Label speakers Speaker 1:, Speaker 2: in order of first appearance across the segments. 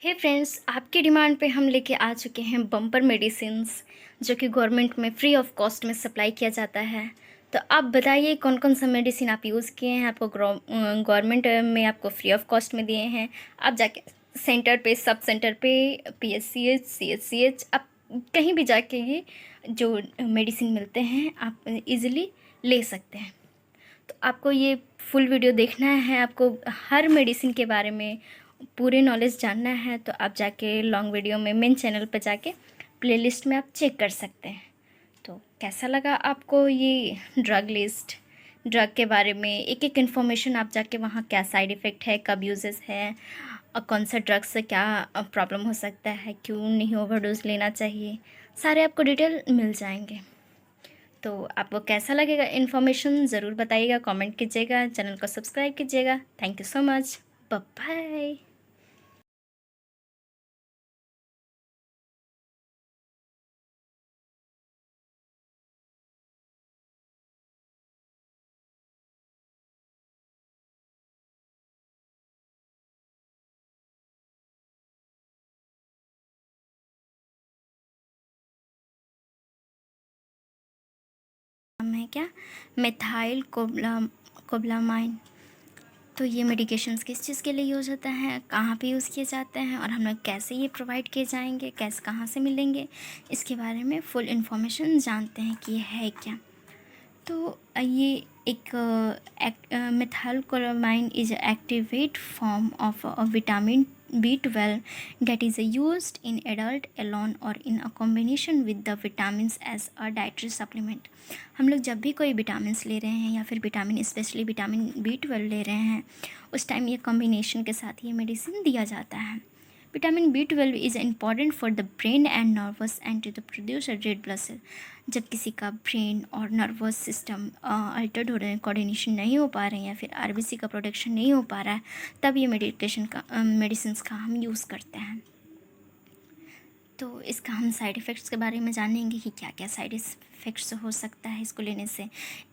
Speaker 1: हे friends, आपकी demand पे हम लेके आ चुके हैं बम्पर मेडिसिन्स जो कि गवर्नमेंट में फ्री ऑफ कॉस्ट में सप्लाई किया जाता है। तो आप बताइए कौन कौन सा मेडिसिन आप यूज़ किए हैं, आपको गवर्नमेंट में आपको फ्री ऑफ कॉस्ट में दिए हैं। आप जाके सेंटर पे, सब सेंटर पे, पीएचसीएच, सीएचसीएच, आप कहीं भी जाके ये जो मेडिसिन मिलते हैं आप इजीली ले सकते हैं। तो आपको ये फुल वीडियो देखना है, आपको हर मेडिसिन के बारे में पूरे नॉलेज जानना है, तो आप जाके लॉन्ग वीडियो में मेन चैनल पर जाके प्लेलिस्ट में आप चेक कर सकते हैं। तो कैसा लगा आपको ये ड्रग लिस्ट, ड्रग के बारे में एक एक इन्फॉर्मेशन, आप जाके वहाँ क्या साइड इफ़ेक्ट है, कब यूजेस है और कौन सा ड्रग से क्या प्रॉब्लम हो सकता है, क्यों नहीं ओवरडोज लेना चाहिए, सारे आपको डिटेल मिल जाएंगे। तो आपको कैसा लगेगा इन्फॉर्मेशन ज़रूर बताइएगा, कमेंट कीजिएगा, चैनल को सब्सक्राइब कीजिएगा। Thank you so much, bye bye. नाम है क्या, मिथाइल कोबलामाइन। तो ये मेडिकेशंस किस चीज़ के लिए यूज़ होता है, कहाँ पे यूज़ किए जाते हैं और हम लोग कैसे ये प्रोवाइड किए जाएंगे, कैसे कहाँ से मिलेंगे, इसके बारे में फुल इन्फॉर्मेशन जानते हैं कि ये है क्या। तो ये एक methyl is an activate form of vitamin B12 that is used in adult alone or in a combination with the vitamins as a dietary supplement। हम लोग जब भी कोई विटामिन्स ले रहे हैं या फिर विटामिन, स्पेशली विटामिन B12 ले रहे हैं, उस टाइम ये कॉम्बिनेशन के साथ ये मेडिसिन दिया जाता है। Vitamin B12 is important for the brain and nervous and to the produce red blood cell. जब किसी का ब्रेन और नर्वस सिस्टम अल्टर्ड हो रहे हैं, कोऑर्डिनेशन नहीं हो पा रहे हैं या फिर आरबीसी का प्रोडक्शन नहीं हो पा रहा है, तब ये मेडिसिन का हम यूज़ करते हैं। तो इसका हम साइड इफ़ेक्ट्स के बारे में जानेंगे कि क्या क्या साइड इफ़ेक्ट्स हो सकता है इसको लेने से।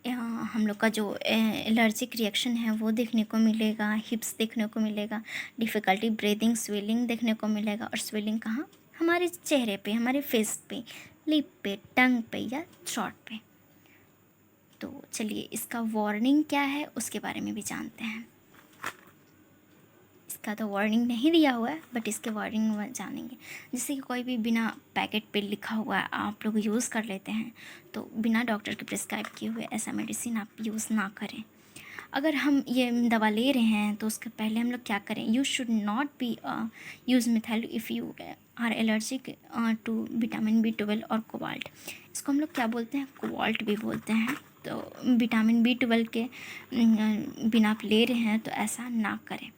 Speaker 1: हम लोग का जो एलर्जिक रिएक्शन है वो देखने को मिलेगा, हिप्स देखने को मिलेगा, डिफ़िकल्टी ब्रीदिंग, स्वेलिंग देखने को मिलेगा। और स्वेलिंग कहाँ, हमारे चेहरे पे, हमारे फेस पे, लिप पे, टंग पे या थ्रोट पे। तो चलिए इसका वार्निंग क्या है उसके बारे में भी जानते हैं। इसका तो वार्निंग नहीं दिया हुआ है, बट इसके वार्निंग जानेंगे। जैसे कि कोई भी बिना पैकेट पे लिखा हुआ आप लोग यूज़ कर लेते हैं, तो बिना डॉक्टर के प्रिस्क्राइब किए हुए ऐसा मेडिसिन आप यूज़ ना करें। अगर हम ये दवा ले रहे हैं तो उसके पहले हम लोग क्या करें, you should not be use methyl if you are allergic to vitamin B12 और कोबाल्ट। इसको हम लोग क्या बोलते हैं, कोबाल्ट भी बोलते हैं। तो विटामिन B12 के बिना आप ले रहे हैं तो ऐसा ना करें।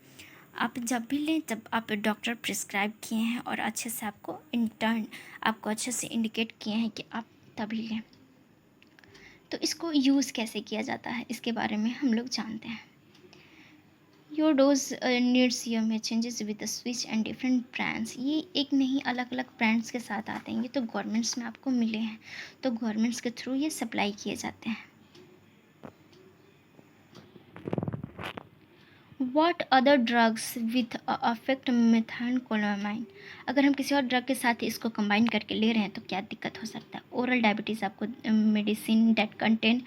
Speaker 1: आप जब भी लें, जब आप डॉक्टर प्रिस्क्राइब किए हैं और अच्छे से आपको अच्छे से इंडिकेट किए हैं कि आप तभी लें। तो इसको यूज़ कैसे किया जाता है इसके बारे में हम लोग जानते हैं। योर डोज नीड्स योर में changes with the switch and different brands. ये एक नहीं, अलग अलग ब्रांड्स के साथ आते हैं। ये तो गवर्नमेंट्स में आपको मिले हैं, तो गवर्नमेंट्स के थ्रू ये सप्लाई किए जाते हैं। What other drugs with affect methylcobalamin. अगर हम किसी और ड्रग के साथ इसको कंबाइन करके ले रहे हैं तो क्या दिक्कत हो सकता है। ओरल डायबिटीज़, आपको मेडिसिन डेट कंटेन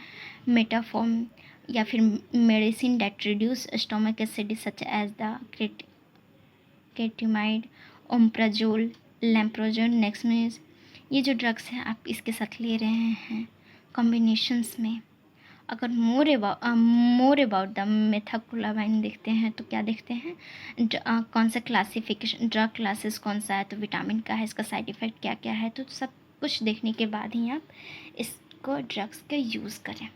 Speaker 1: मेटाफॉर्म या फिर medicine that reduce stomach acid such as the केटिमाइड, ओम्प्राजोल, लैम्प्रोजोन, नेक्समेज। ये जो ड्रग्स हैं आप इसके साथ ले रहे हैं कॉम्बिनेशंस में। अगर मोर अबाउट द मेथाकोलामाइन देखते हैं तो क्या देखते हैं, कौन सा क्लासिफिकेशन, ड्रग क्लासेस कौन सा है, तो विटामिन का है, इसका साइड इफ़ेक्ट क्या क्या है, तो सब कुछ देखने के बाद ही आप इसको ड्रग्स का यूज़ करें।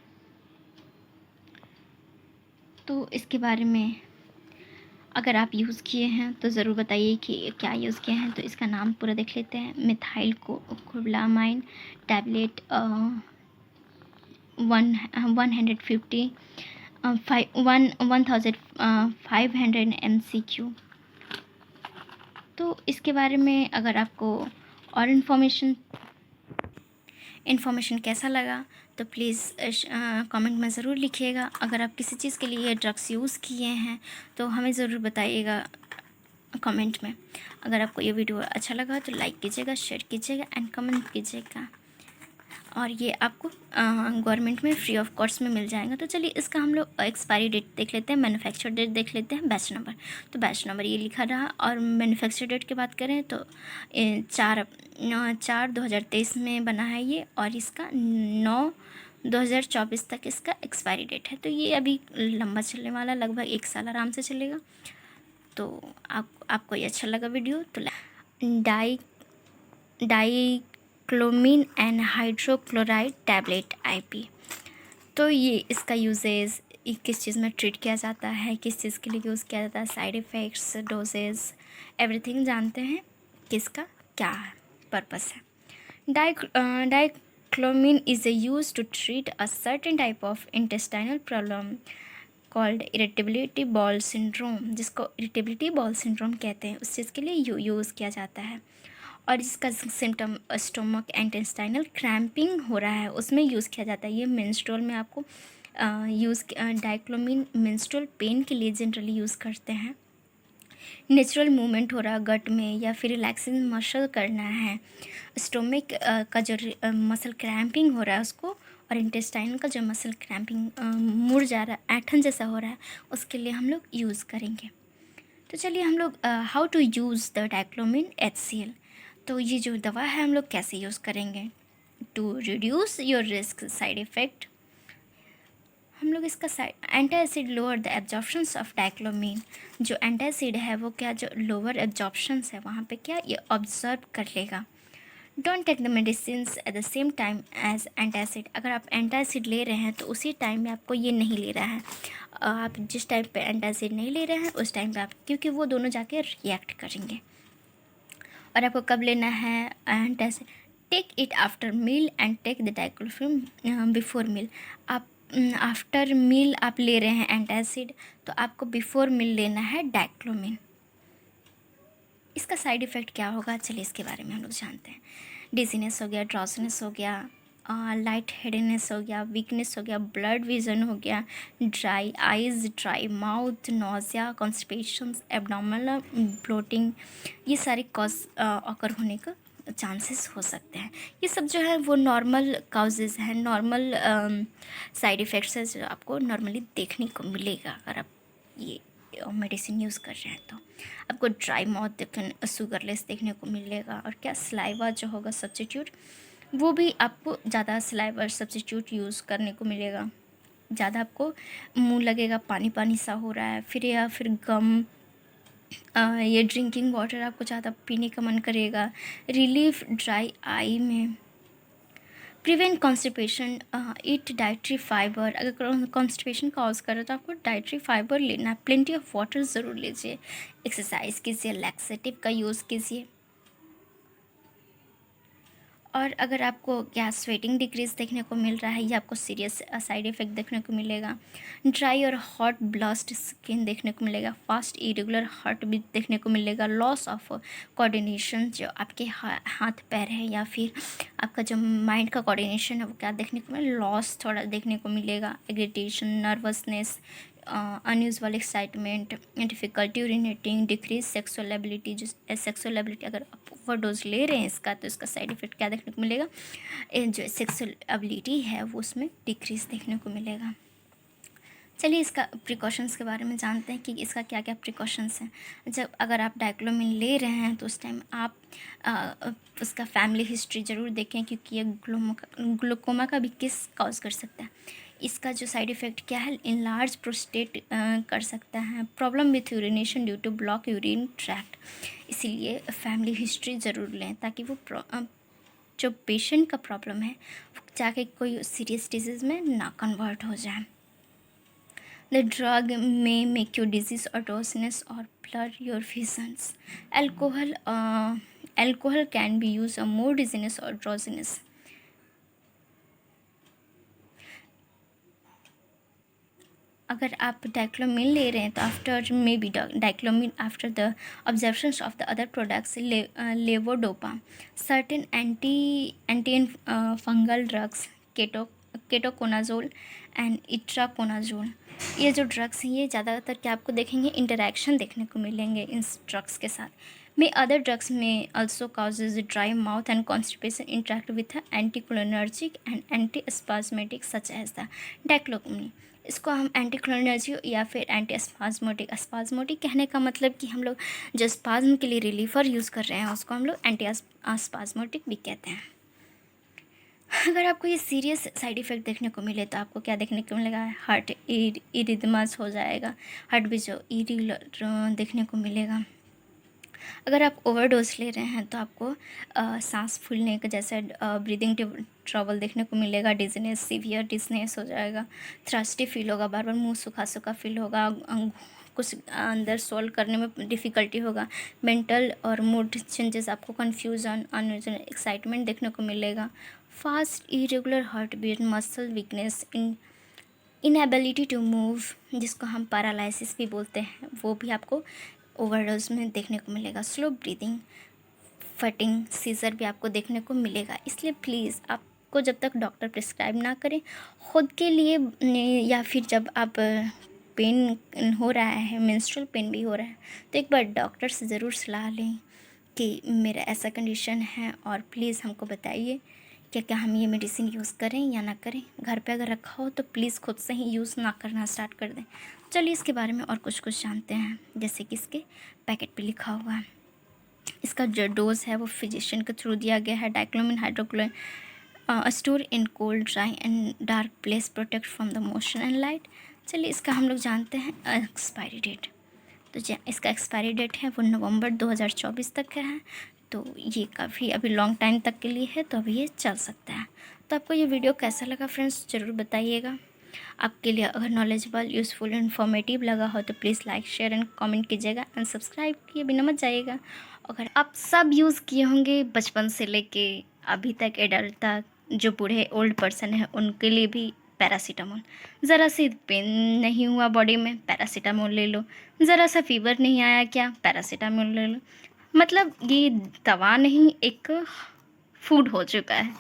Speaker 1: तो इसके बारे में अगर आप यूज़ किए हैं तो ज़रूर बताइए कि क्या यूज़ किए हैं। तो इसका नाम पूरा देख लेते हैं। Methyl cobalamin tablet 150 1500 MCQ। तो इसके बारे में अगर आपको और इन्फॉर्मेशन कैसा लगा तो प्लीज़ कमेंट में ज़रूर लिखिएगा। अगर आप किसी चीज़ के लिए ड्रग्स यूज़ किए हैं तो हमें ज़रूर बताइएगा। कमेंट में। अगर आपको ये वीडियो अच्छा लगा तो लाइक कीजिएगा, शेयर कीजिएगा एंड कमेंट कीजिएगा। और ये आपको गवर्नमेंट में फ्री ऑफ कॉस्ट में मिल जाएगा। तो चलिए इसका हम लोग एक्सपायरी डेट देख लेते हैं, मैन्युफैक्चर डेट देख लेते हैं, बैच नंबर। तो बैच नंबर ये लिखा रहा, और मैन्युफैक्चर डेट की बात करें तो 4/4/2023 में बना है ये, और इसका 9/2024 तक इसका एक्सपायरी डेट है। तो ये अभी लंबा चलने वाला, लगभग 1 साल आराम से चलेगा। तो आपको ये अच्छा लगा वीडियो तो डाइक्लोमीन एंड हाइड्रोक्लोराइड टैबलेट आईपी। तो ये इसका यूजेस किस चीज़ में ट्रीट किया जाता है, किस चीज़ के लिए यूज़ किया जाता है, साइड इफ़ेक्ट्स, डोजेस, एवरीथिंग जानते हैं कि इसका क्या पर्पस है। Dicyclomine is use to treat a certain type of intestinal problem called irritability bowel syndrome, जिसको इरिटेबिलिटी बॉल सिंड्रोम कहते हैं, उस चीज़ के लिए यूज़ किया जाता है। और इसका सिम्टम स्टोमक इंटेस्टाइनल क्रैम्पिंग हो रहा है उसमें यूज़ किया जाता है। ये मेंस्ट्रुअल में आपको डाइक्लोमीन मेंस्ट्रुअल पेन के लिए जनरली यूज़ करते हैं। नेचुरल मूवमेंट हो रहा है गट में, या फिर रिलैक्सिंग मसल करना है, स्टोमक का जो मसल क्रैम्पिंग हो रहा है उसको, और इंटेस्टाइन का जो मसल क्रैम्पिंग मुड़ जा रहा है, ऐठन जैसा हो रहा है, उसके लिए हम लोग यूज़ करेंगे। तो चलिए हम लोग how to use the dicyclomine HCl। तो ये जो दवा है हम लोग कैसे यूज़ करेंगे to reduce your risk side effect. हम लोग इसका antacid lower the absorptions of dicyclomine. जो एंटासिड है वो क्या, जो लोअर एब्जॉर्प्शंस है वहाँ पे क्या ये ऑब्जर्व कर लेगा। Don't take the medicine at the same time as antacid. अगर आप एंटासिड ले रहे हैं तो उसी टाइम में आपको ये नहीं ले रहा है। आप जिस टाइम पे एंटासिड नहीं ले रहे हैं उस टाइम पे आप, क्योंकि वो दोनों जाके रिएक्ट करेंगे। और आपको कब लेना है antacid, take it after meal and take the diclofen before meal. आप आफ्टर मील आप ले रहे हैं एंटासिड, तो आपको बिफोर मील लेना है डाइक्लोमीन। इसका साइड इफ़ेक्ट क्या होगा, चलिए इसके बारे में हम लोग जानते हैं। डिजीनेस हो गया, ड्रॉसनेस हो गया, लाइट हेडेनेस हो गया, वीकनेस हो गया, ब्लड विजन हो गया, dry eyes, dry mouth, nausea, constipation, abdominal bloating, ये सारे कॉज ऑकर होने का चांसेस हो सकते हैं। ये सब जो है वो नॉर्मल काउजेज़ हैं, नॉर्मल साइड इफ़ेक्ट्स है जो आपको नॉर्मली देखने को मिलेगा अगर आप ये मेडिसिन यूज़ कर रहे हैं। तो आपको ड्राई माउथ देखने, शुगरलेस देखने को मिलेगा, और क्या सलाइवा जो होगा सब्स्टिट्यूट, वो भी आपको ज़्यादा सलाइवा सब्स्टिट्यूट यूज़ करने को मिलेगा। ज़्यादा आपको मुंह लगेगा पानी पानी सा हो रहा है, फिर या फिर गम, ये ड्रिंकिंग वाटर आपको ज़्यादा पीने का मन करेगा। रिलीफ ड्राई आई में, प्रिवेंट कॉन्स्टिपेशन, ईट डाइट्री फाइबर। अगर कॉन्स्टिपेशन कॉज करे तो आपको डाइट्री फाइबर लेना है, प्लेंटी ऑफ वाटर ज़रूर लीजिए, एक्सरसाइज कीजिए, लैक्सेटिव का यूज़ कीजिए। और अगर आपको गैस स्वेटिंग डिक्रीज देखने को मिल रहा है, या आपको सीरियस साइड इफ़ेक्ट देखने को मिलेगा, ड्राई और हॉट ब्लास्ट स्किन देखने को मिलेगा, फास्ट इरेगुलर हार्ट बीट देखने को मिलेगा, लॉस ऑफ कोऑर्डिनेशन, जो आपके हाथ पैर है या फिर आपका जो माइंड का कोऑर्डिनेशन है वो क्या देखने को मिलेगा, लॉस थोड़ा देखने को मिलेगा, irritation, nervousness, unusual excitement, difficulty urinating, decrease sexual ability. जो सेक्सुअल एबिलिटी अगर आप ओवरडोज ले रहे हैं इसका, तो इसका साइड इफ़ेक्ट क्या देखने को मिलेगा, जो सेक्सुअल एबिलिटी है वो उसमें डिक्रीज देखने को मिलेगा। चलिए इसका प्रिकॉशंस के बारे में जानते हैं कि इसका क्या क्या प्रिकॉशंस हैं। जब अगर आप डाइक्लोमीन ले रहे हैं तो उस टाइम आप उसका फैमिली हिस्ट्री ज़रूर देखें, क्योंकि ये ग्लूकोमा का भी किस कॉज कर सकता है। इसका जो साइड इफ़ेक्ट क्या है, इनलार्ज प्रोस्टेट कर सकता है, problem with urination due to block urine tract. इसीलिए फैमिली हिस्ट्री ज़रूर लें ताकि वो जो पेशेंट का प्रॉब्लम है जाके कोई सीरियस डिजीज़ में ना कन्वर्ट हो जाए। The drug may make you disease or drowsiness or blur your visions. Alcohol can be used for more dizziness or drowsiness. अगर आप डाइक्लोमीन ले रहे हैं तो after maybe dicyclomine after the observation of the other products, levodopa, certain anti fungal drugs, ketoconazole and itraconazole, ये जो drugs हैं ये ज़्यादातर क्या आपको देखेंगे इंटरेक्शन देखने को मिलेंगे इन ड्रग्स के साथ। में अदर ड्रग्स में also causes dry mouth and constipation interact with the anticholinergic and antispasmodic such as the डाइक्लोमिन। इसको हम एंटीकोलिनर्जिक या फिर एंटी स्पाज्मोटिक कहने का मतलब कि हम लोग जो स्पाज्म के लिए रिलीफर यूज़ कर रहे हैं उसको हम लोग एंटी स्पाज्मोटिक भी कहते हैं। अगर आपको ये सीरियस साइड इफ़ेक्ट देखने को मिले तो आपको क्या देखने को मिलेगा, हार्ट इरिदमस हो जाएगा, हार्ट भी जो इरेगुलर देखने को मिलेगा। अगर आप ओवरडोज ले रहे हैं तो आपको सांस फूलने का जैसे ब्रीदिंग ट्रबल देखने को मिलेगा, डिजनेस, सीवियर डिजनेस हो जाएगा, थ्रस्टी फील होगा, बार बार मुंह सूखा सूखा फील होगा, कुछ अंदर सोल्व करने में डिफ़िकल्टी होगा, मेंटल और मूड चेंजेस, आपको कन्फ्यूज़न, अनयूजन एक्साइटमेंट देखने को मिलेगा, fast irregular heart beat, muscle weakness, inability to move जिसको हम पैरालिसिस भी बोलते हैं वो भी आपको ओवरडोज में देखने को मिलेगा, स्लो ब्रीदिंग, फटिंग, सीजर भी आपको देखने को मिलेगा। इसलिए प्लीज़ आपको जब तक डॉक्टर प्रिस्क्राइब ना करें खुद के लिए या फिर जब आप पेन हो रहा है, मेंस्ट्रुअल पेन भी हो रहा है तो एक बार डॉक्टर से ज़रूर सलाह लें कि मेरा ऐसा कंडीशन है और प्लीज़ हमको बताइए क्या क्या हम ये मेडिसिन यूज़ करें या ना करें। घर पे अगर रखा हो तो प्लीज़ खुद से ही यूज़ ना करना स्टार्ट कर दें। चलिए इसके बारे में और कुछ जानते हैं, जैसे कि इसके पैकेट पे लिखा हुआ है। इसका जो डोज है वो फिजिशियन के थ्रू दिया गया है। Dicyclomine hydrochloride store in cold, dry and dark place, protect from the motion and light. चलिए इसका हम लोग जानते हैं एक्सपायरी डेट। तो जो इसका एक्सपायरी डेट है वो नवंबर 2024 तक का है, तो ये काफ़ी अभी लॉन्ग टाइम तक के लिए है, तो अभी ये चल सकता है। तो आपको ये वीडियो कैसा लगा फ्रेंड्स ज़रूर बताइएगा। आपके लिए अगर नॉलेजेबल, यूज़फुल, इन्फॉर्मेटिव लगा हो तो please like, share and comment कीजिएगा एंड सब्सक्राइब किए बिना मत जाइएगा। अगर आप सब यूज़ किए होंगे बचपन से लेके अभी तक एडल्ट तक, जो बूढ़े ओल्ड पर्सन है उनके लिए भी पैरासीटामोल। ज़रा सी पेन नहीं हुआ बॉडी में, पैरासीटामोल ले लो। ज़रा सा फीवर नहीं आया क्या, पैरासीटामोल ले लो। मतलब ये दवा नहीं, एक फूड हो चुका है।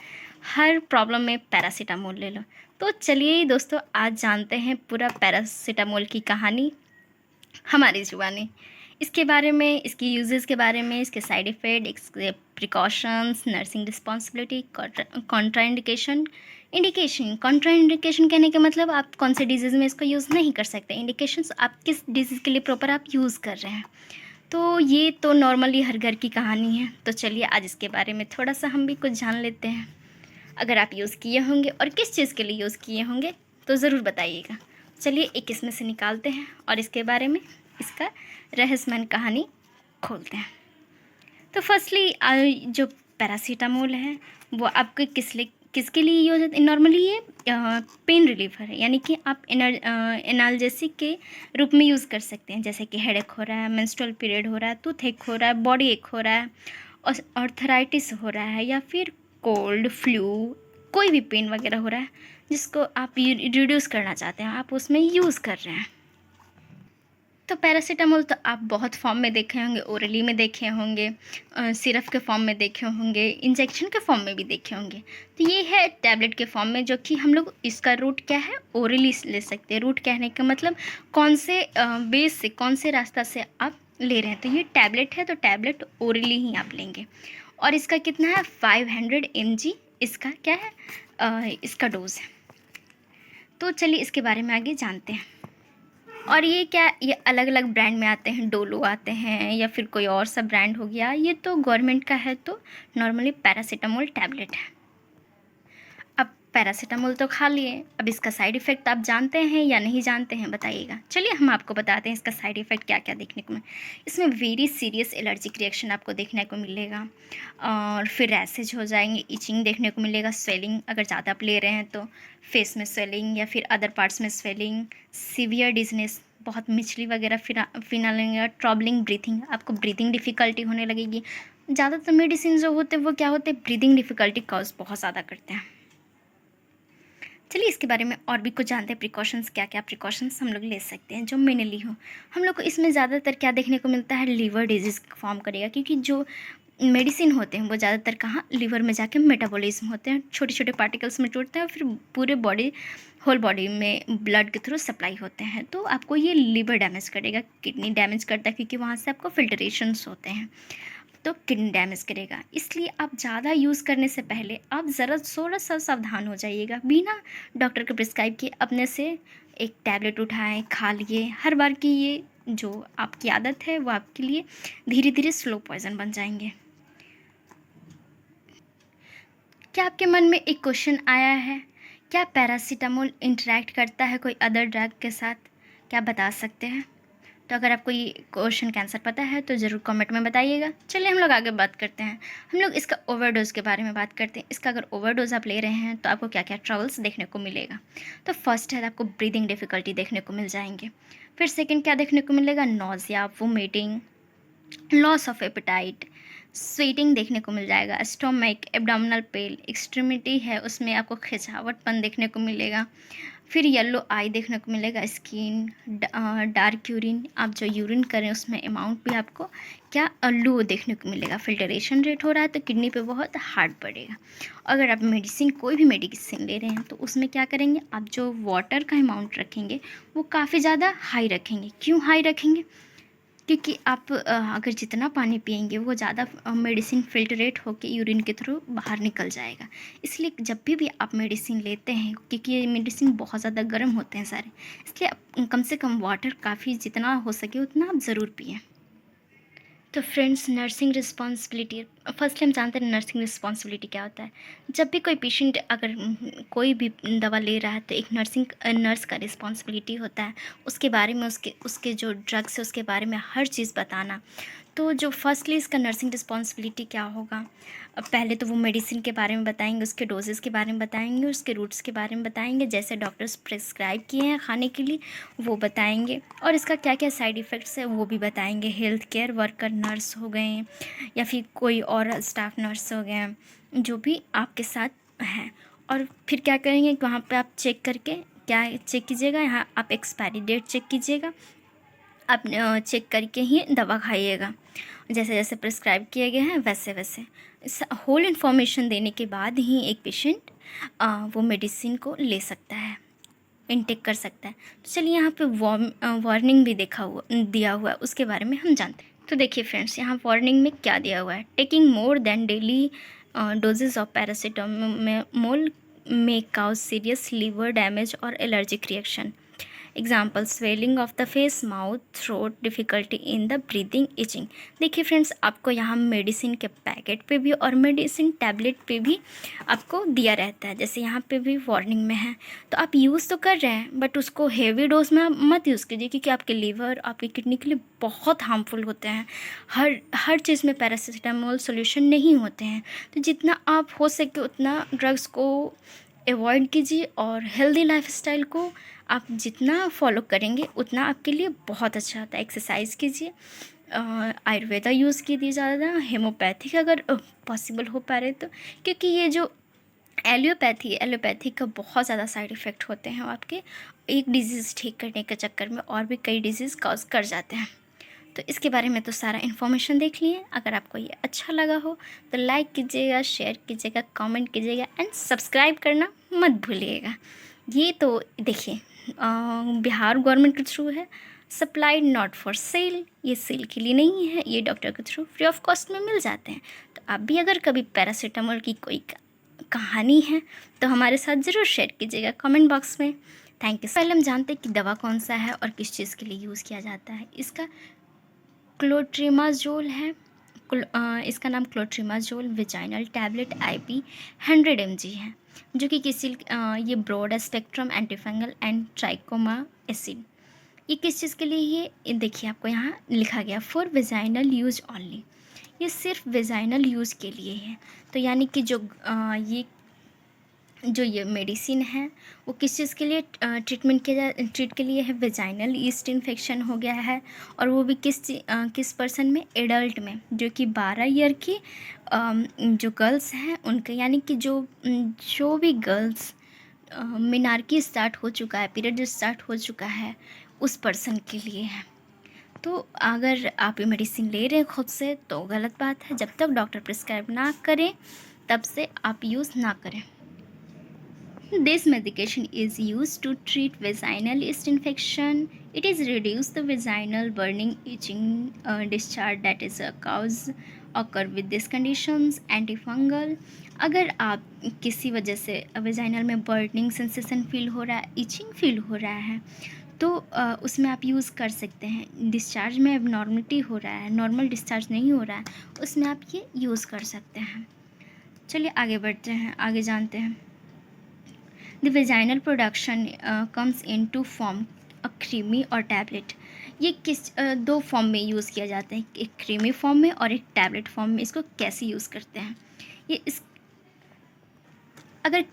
Speaker 1: हर प्रॉब्लम में पैरासीटामोल ले लो। तो चलिए दोस्तों आज जानते हैं पूरा पैरासीटामोल की कहानी हमारी ज़ुबानी, इसके बारे में, इसकी यूजेस के बारे में, इसके साइड इफ़ेक्ट, इसके precautions, nursing responsibility, contraindication. Contraindication कहने का मतलब आप कौन से डिजीज़ में इसको यूज़ नहीं कर सकते, इंडिकेशंस आप किस डिजीज़ के लिए प्रॉपर आप यूज़ कर रहे हैं। तो ये तो नॉर्मली हर घर की कहानी है। तो चलिए आज इसके बारे में थोड़ा सा हम भी कुछ जान लेते हैं। अगर आप यूज़ किए होंगे और किस चीज़ के लिए यूज़ किए होंगे तो ज़रूर बताइएगा। चलिए एक इसमें से निकालते हैं और इसके बारे में, इसका रहस्यमय कहानी खोलते हैं। तो फर्स्टली जो पैरासीटामोल है वो आपके किसके लिए यूज होता है। नॉर्मली ये पेन रिलीफर है, यानी कि आप एनाल्जेसिक के रूप में यूज़ कर सकते हैं। जैसे कि हेडेक हो रहा है, मेंस्ट्रुअल पीरियड हो रहा है, टूथ एक हो रहा है, बॉडी एक हो रहा है, और आर्थराइटिस हो रहा है, या फिर कोल्ड, फ्लू, कोई भी पेन वगैरह हो रहा है जिसको आप रिड्यूस करना चाहते हैं, आप उसमें यूज़ कर रहे हैं। तो पैरासीटामोल तो आप बहुत फॉर्म में देखे होंगे, ओरली में देखे होंगे, सिरप के फॉर्म में देखे होंगे, इंजेक्शन के फॉर्म में भी देखे होंगे। तो ये है टैबलेट के फॉर्म में, जो कि हम लोग इसका रूट क्या है, ओरली ले सकते हैं। रूट कहने का मतलब कौन से बेस से, कौन से रास्ता से आप ले रहे हैं। तो ये टैबलेट है तो टैबलेट ओरली ही आप लेंगे। और इसका कितना है, 500 mg इसका क्या है, इसका डोज है। तो चलिए इसके बारे में आगे जानते हैं। और ये क्या, ये अलग अलग ब्रांड में आते हैं, डोलो आते हैं या फिर कोई और सा ब्रांड हो गया। ये तो गवर्नमेंट का है, तो नॉर्मली पैरासीटामोल टैबलेट है। अब पैरासीटामोल तो खा लिए, अब इसका साइड इफ़ेक्ट आप जानते हैं या नहीं जानते हैं बताइएगा। चलिए हम आपको बताते हैं इसका साइड इफ़ेक्ट क्या क्या देखने को मिले। इसमें वेरी सीरियस एलर्जिक रिएक्शन आपको देखने को मिलेगा, और फिर रैसेज हो जाएंगे, इचिंग देखने को मिलेगा, स्वेलिंग अगर ज़्यादा आप ले रहे हैं तो फेस में स्वेलिंग या फिर अदर पार्ट्स में स्वेलिंग, सीवियर डिजनेस, बहुत मिचली वगैरह फिना लेंगे, ट्रबलिंग ब्रीथिंग, आपको ब्रीथिंग डिफ़िकल्टी होने लगेगी। ज़्यादातर मेडिसिन जो होते हैं वो क्या होते हैं, ब्रीदिंग डिफ़िकल्टी कॉज बहुत ज़्यादा करते हैं। चलिए इसके बारे में और भी कुछ जानते हैं, प्रिकॉशंस क्या क्या प्रिकॉशंस हम लोग ले सकते हैं जो मेनली हो। हम लोग को इसमें ज़्यादातर क्या देखने को मिलता है, लीवर डिजीज़ फॉर्म करेगा, क्योंकि जो मेडिसिन होते हैं वो ज़्यादातर कहाँ, लिवर में जाके मेटाबॉलिज्म होते हैं, छोटे छोटे पार्टिकल्स में टूटते हैं और फिर पूरे बॉडी, होल बॉडी में ब्लड के थ्रू सप्लाई होते हैं। तो आपको ये लिवर डैमेज करेगा, किडनी डैमेज करता है क्योंकि वहाँ से आपको फिल्ट्रेशंस होते हैं, तो किडनी डैमेज करेगा। इसलिए आप ज़्यादा यूज़ करने से पहले आप ज़रा थोड़ा सा सावधान हो जाइएगा, बिना डॉक्टर के प्रिस्क्राइब किए अपने से एक टैबलेट उठाएं, खा लिए हर बार की, ये जो आपकी आदत है वो आपके लिए धीरे धीरे स्लो पॉइजन बन जाएंगे। क्या आपके मन में एक क्वेश्चन आया है, क्या पैरासीटामोल इंटरेक्ट करता है कोई अदर ड्रग के साथ? क्या बता सकते हैं? तो अगर आपको ये क्वेश्चन का आंसर पता है तो ज़रूर कमेंट में बताइएगा। चलिए हम लोग आगे बात करते हैं। हम लोग इसका ओवरडोज के बारे में बात करते हैं। इसका अगर ओवरडोज आप ले रहे हैं तो आपको क्या क्या ट्रबल्स देखने को मिलेगा। तो फर्स्ट है, आपको ब्रीदिंग डिफ़िकल्टी देखने को मिल जाएंगे। फिर सेकेंड क्या देखने को मिलेगा, nausea, vomiting, loss of appetite, sweating देखने को मिल जाएगा, स्टोमक, एब्डोमिनल पेन, एक्सट्रीमिटी है उसमें आपको खिंचावटपन देखने को मिलेगा। फिर येलो आई देखने को मिलेगा, स्किन, डार्क यूरिन, आप जो यूरिन करें उसमें अमाउंट भी आपको क्या लो देखने को मिलेगा। फिल्टरेशन रेट हो रहा है तो किडनी पे बहुत हार्ड पड़ेगा। अगर आप मेडिसिन, कोई भी मेडिसिन ले रहे हैं तो उसमें क्या करेंगे, आप जो वाटर का अमाउंट रखेंगे वो काफ़ी ज़्यादा हाई रखेंगे। क्यों हाई रखेंगे? क्योंकि आप अगर जितना पानी पिएंगे वो ज़्यादा मेडिसिन फिल्ट्रेट होकर यूरिन के थ्रू बाहर निकल जाएगा। इसलिए जब भी आप मेडिसिन लेते हैं, क्योंकि ये मेडिसिन बहुत ज़्यादा गर्म होते हैं सारे, इसलिए आप कम से कम वाटर काफ़ी जितना हो सके उतना आप ज़रूर पिएँ। तो फ्रेंड्स, नर्सिंग रिस्पॉन्सिबिलिटी, फर्स्ट हम जानते हैं नर्सिंग रिस्पॉन्सिबिलिटी क्या होता है। जब भी कोई पेशेंट अगर कोई भी दवा ले रहा है तो एक नर्स का रिस्पॉन्सिबिलिटी होता है उसके बारे में, उसके उसके जो ड्रग्स है उसके बारे में हर चीज़ बताना। तो जो फर्स्टली इसका नर्सिंग रिस्पॉन्सिबिलिटी क्या होगा, पहले तो वो मेडिसिन के बारे में बताएंगे, उसके डोजेस के बारे में बताएंगे, उसके रूट्स के बारे में बताएंगे, जैसे डॉक्टर्स प्रिस्क्राइब किए हैं खाने के लिए वो बताएंगे, और इसका क्या क्या साइड इफ़ेक्ट्स है वो भी बताएंगे। हेल्थ केयर वर्कर, नर्स हो गए या फिर कोई और स्टाफ नर्स हो गए जो भी आपके साथ हैं। और फिर क्या करेंगे, वहाँ पे आप चेक करके क्या चेक कीजिएगा, यहाँ आप एक्सपायरी डेट चेक कीजिएगा, आप चेक करके ही दवा खाइएगा। जैसे जैसे प्रिस्क्राइब किए गए हैं वैसे वैसे इस होल इन्फॉर्मेशन देने के बाद ही एक पेशेंट वो मेडिसिन को ले सकता है, इनटेक कर सकता है। तो चलिए यहाँ पे वार्निंग भी दिया हुआ है, उसके बारे में हम जानते हैं। तो देखिए फ्रेंड्स, यहाँ वार्निंग में क्या दिया हुआ है, taking more than daily doses of paracetamol may cause serious liver damage or allergic reaction. Example, swelling of the face, mouth, throat, difficulty in the breathing, itching. देखिए फ्रेंड्स, आपको यहाँ मेडिसिन के पैकेट पे भी और मेडिसिन टैबलेट पे भी आपको दिया रहता है, जैसे यहाँ पे भी वार्निंग में है। तो आप यूज़ तो कर रहे हैं बट उसको हेवी डोज में आप मत यूज़ कीजिए, क्योंकि आपके लीवर, आपकी किडनी के लिए बहुत हार्मफुल होते हैं। हर चीज़ में पैरासीटामोल सोल्यूशन नहीं होते हैं। तो जितना आप हो सके उतना ड्रग्स को अवॉइड कीजिए, और हेल्दी लाइफस्टाइल को आप जितना फॉलो करेंगे उतना आपके लिए बहुत अच्छा होता है। एक्सरसाइज कीजिए, आयुर्वेदा यूज़ कीजिए ज़्यादा, हेमोपैथिक अगर पॉसिबल हो पा रहे तो, क्योंकि ये जो एलोपैथी का बहुत ज़्यादा साइड इफ़ेक्ट होते हैं, आपके एक डिजीज़ ठीक करने के चक्कर में और भी कई डिजीज़ कॉज कर जाते हैं। तो इसके बारे में तो सारा इन्फॉर्मेशन देख लिए। अगर आपको ये अच्छा लगा हो तो लाइक कीजिएगा, शेयर कीजिएगा, कमेंट कीजिएगा एंड सब्सक्राइब करना मत भूलिएगा। ये तो देखिए बिहार गवर्नमेंट के थ्रू है, सप्लाइड नॉट फॉर सेल, ये सेल के लिए नहीं है, ये डॉक्टर के थ्रू फ्री ऑफ कॉस्ट में मिल जाते हैं। तो आप भी अगर कभी पैरासीटामोल की कोई कहानी है तो हमारे साथ ज़रूर शेयर कीजिएगा कमेंट बॉक्स में। Thank you. पहले हम जानते हैं कि दवा कौन सा है और किस चीज़ के लिए यूज़ किया जाता है। इसका क्लोट्रिमाजोल है, इसका नाम clotrimazole vaginal tablet IP 100 mg है, जो कि ये broad spectrum antifungal and trichoma acid. ये किस चीज़ के लिए, ये देखिए आपको यहाँ लिखा गया फॉर वेजाइनल यूज ओनली, ये सिर्फ वेजाइनल यूज़ के लिए है। तो यानी कि जो ये मेडिसिन है वो किस चीज़ के लिए ट्रीट के लिए है, वेजाइनल ईस्ट इन्फेक्शन हो गया है, और वो भी किस पर्सन में, एडल्ट में, जो कि 12 ईयर की जो गर्ल्स हैं उनके, यानी कि जो भी गर्ल्स मिनार्की स्टार्ट हो चुका है, पीरियड स्टार्ट हो चुका है, उस पर्सन के लिए है। तो अगर आप ये मेडिसिन ले रहे हैं खुद से तो गलत बात है। जब तक डॉक्टर प्रिस्क्राइब ना करें तब से आप यूज़ ना करें। This medication is used to treat vaginal yeast infection. It is reduce the vaginal burning, itching, discharge that is a cause occur with these conditions. Antifungal, अगर आप किसी वजह से वेजाइनल में बर्निंग सेंसेशन फील हो रहा है, इचिंग फील हो रहा है, तो उसमें आप यूज़ कर सकते हैं। डिस्चार्ज में एबनॉर्मलिटी हो रहा है, नॉर्मल डिस्चार्ज नहीं हो रहा है, उसमें आप ये यूज़ कर सकते हैं। चलिए आगे बढ़ते हैं, आगे जानते हैं। The vaginal production comes in two form a creamy और टैबलेट। ये किस दो फॉर्म में यूज़ किया जाता है, एक क्रीमी फॉर्म में और एक टैबलेट फॉर्म में। इसको कैसे यूज़ करते हैं, ये इस अगर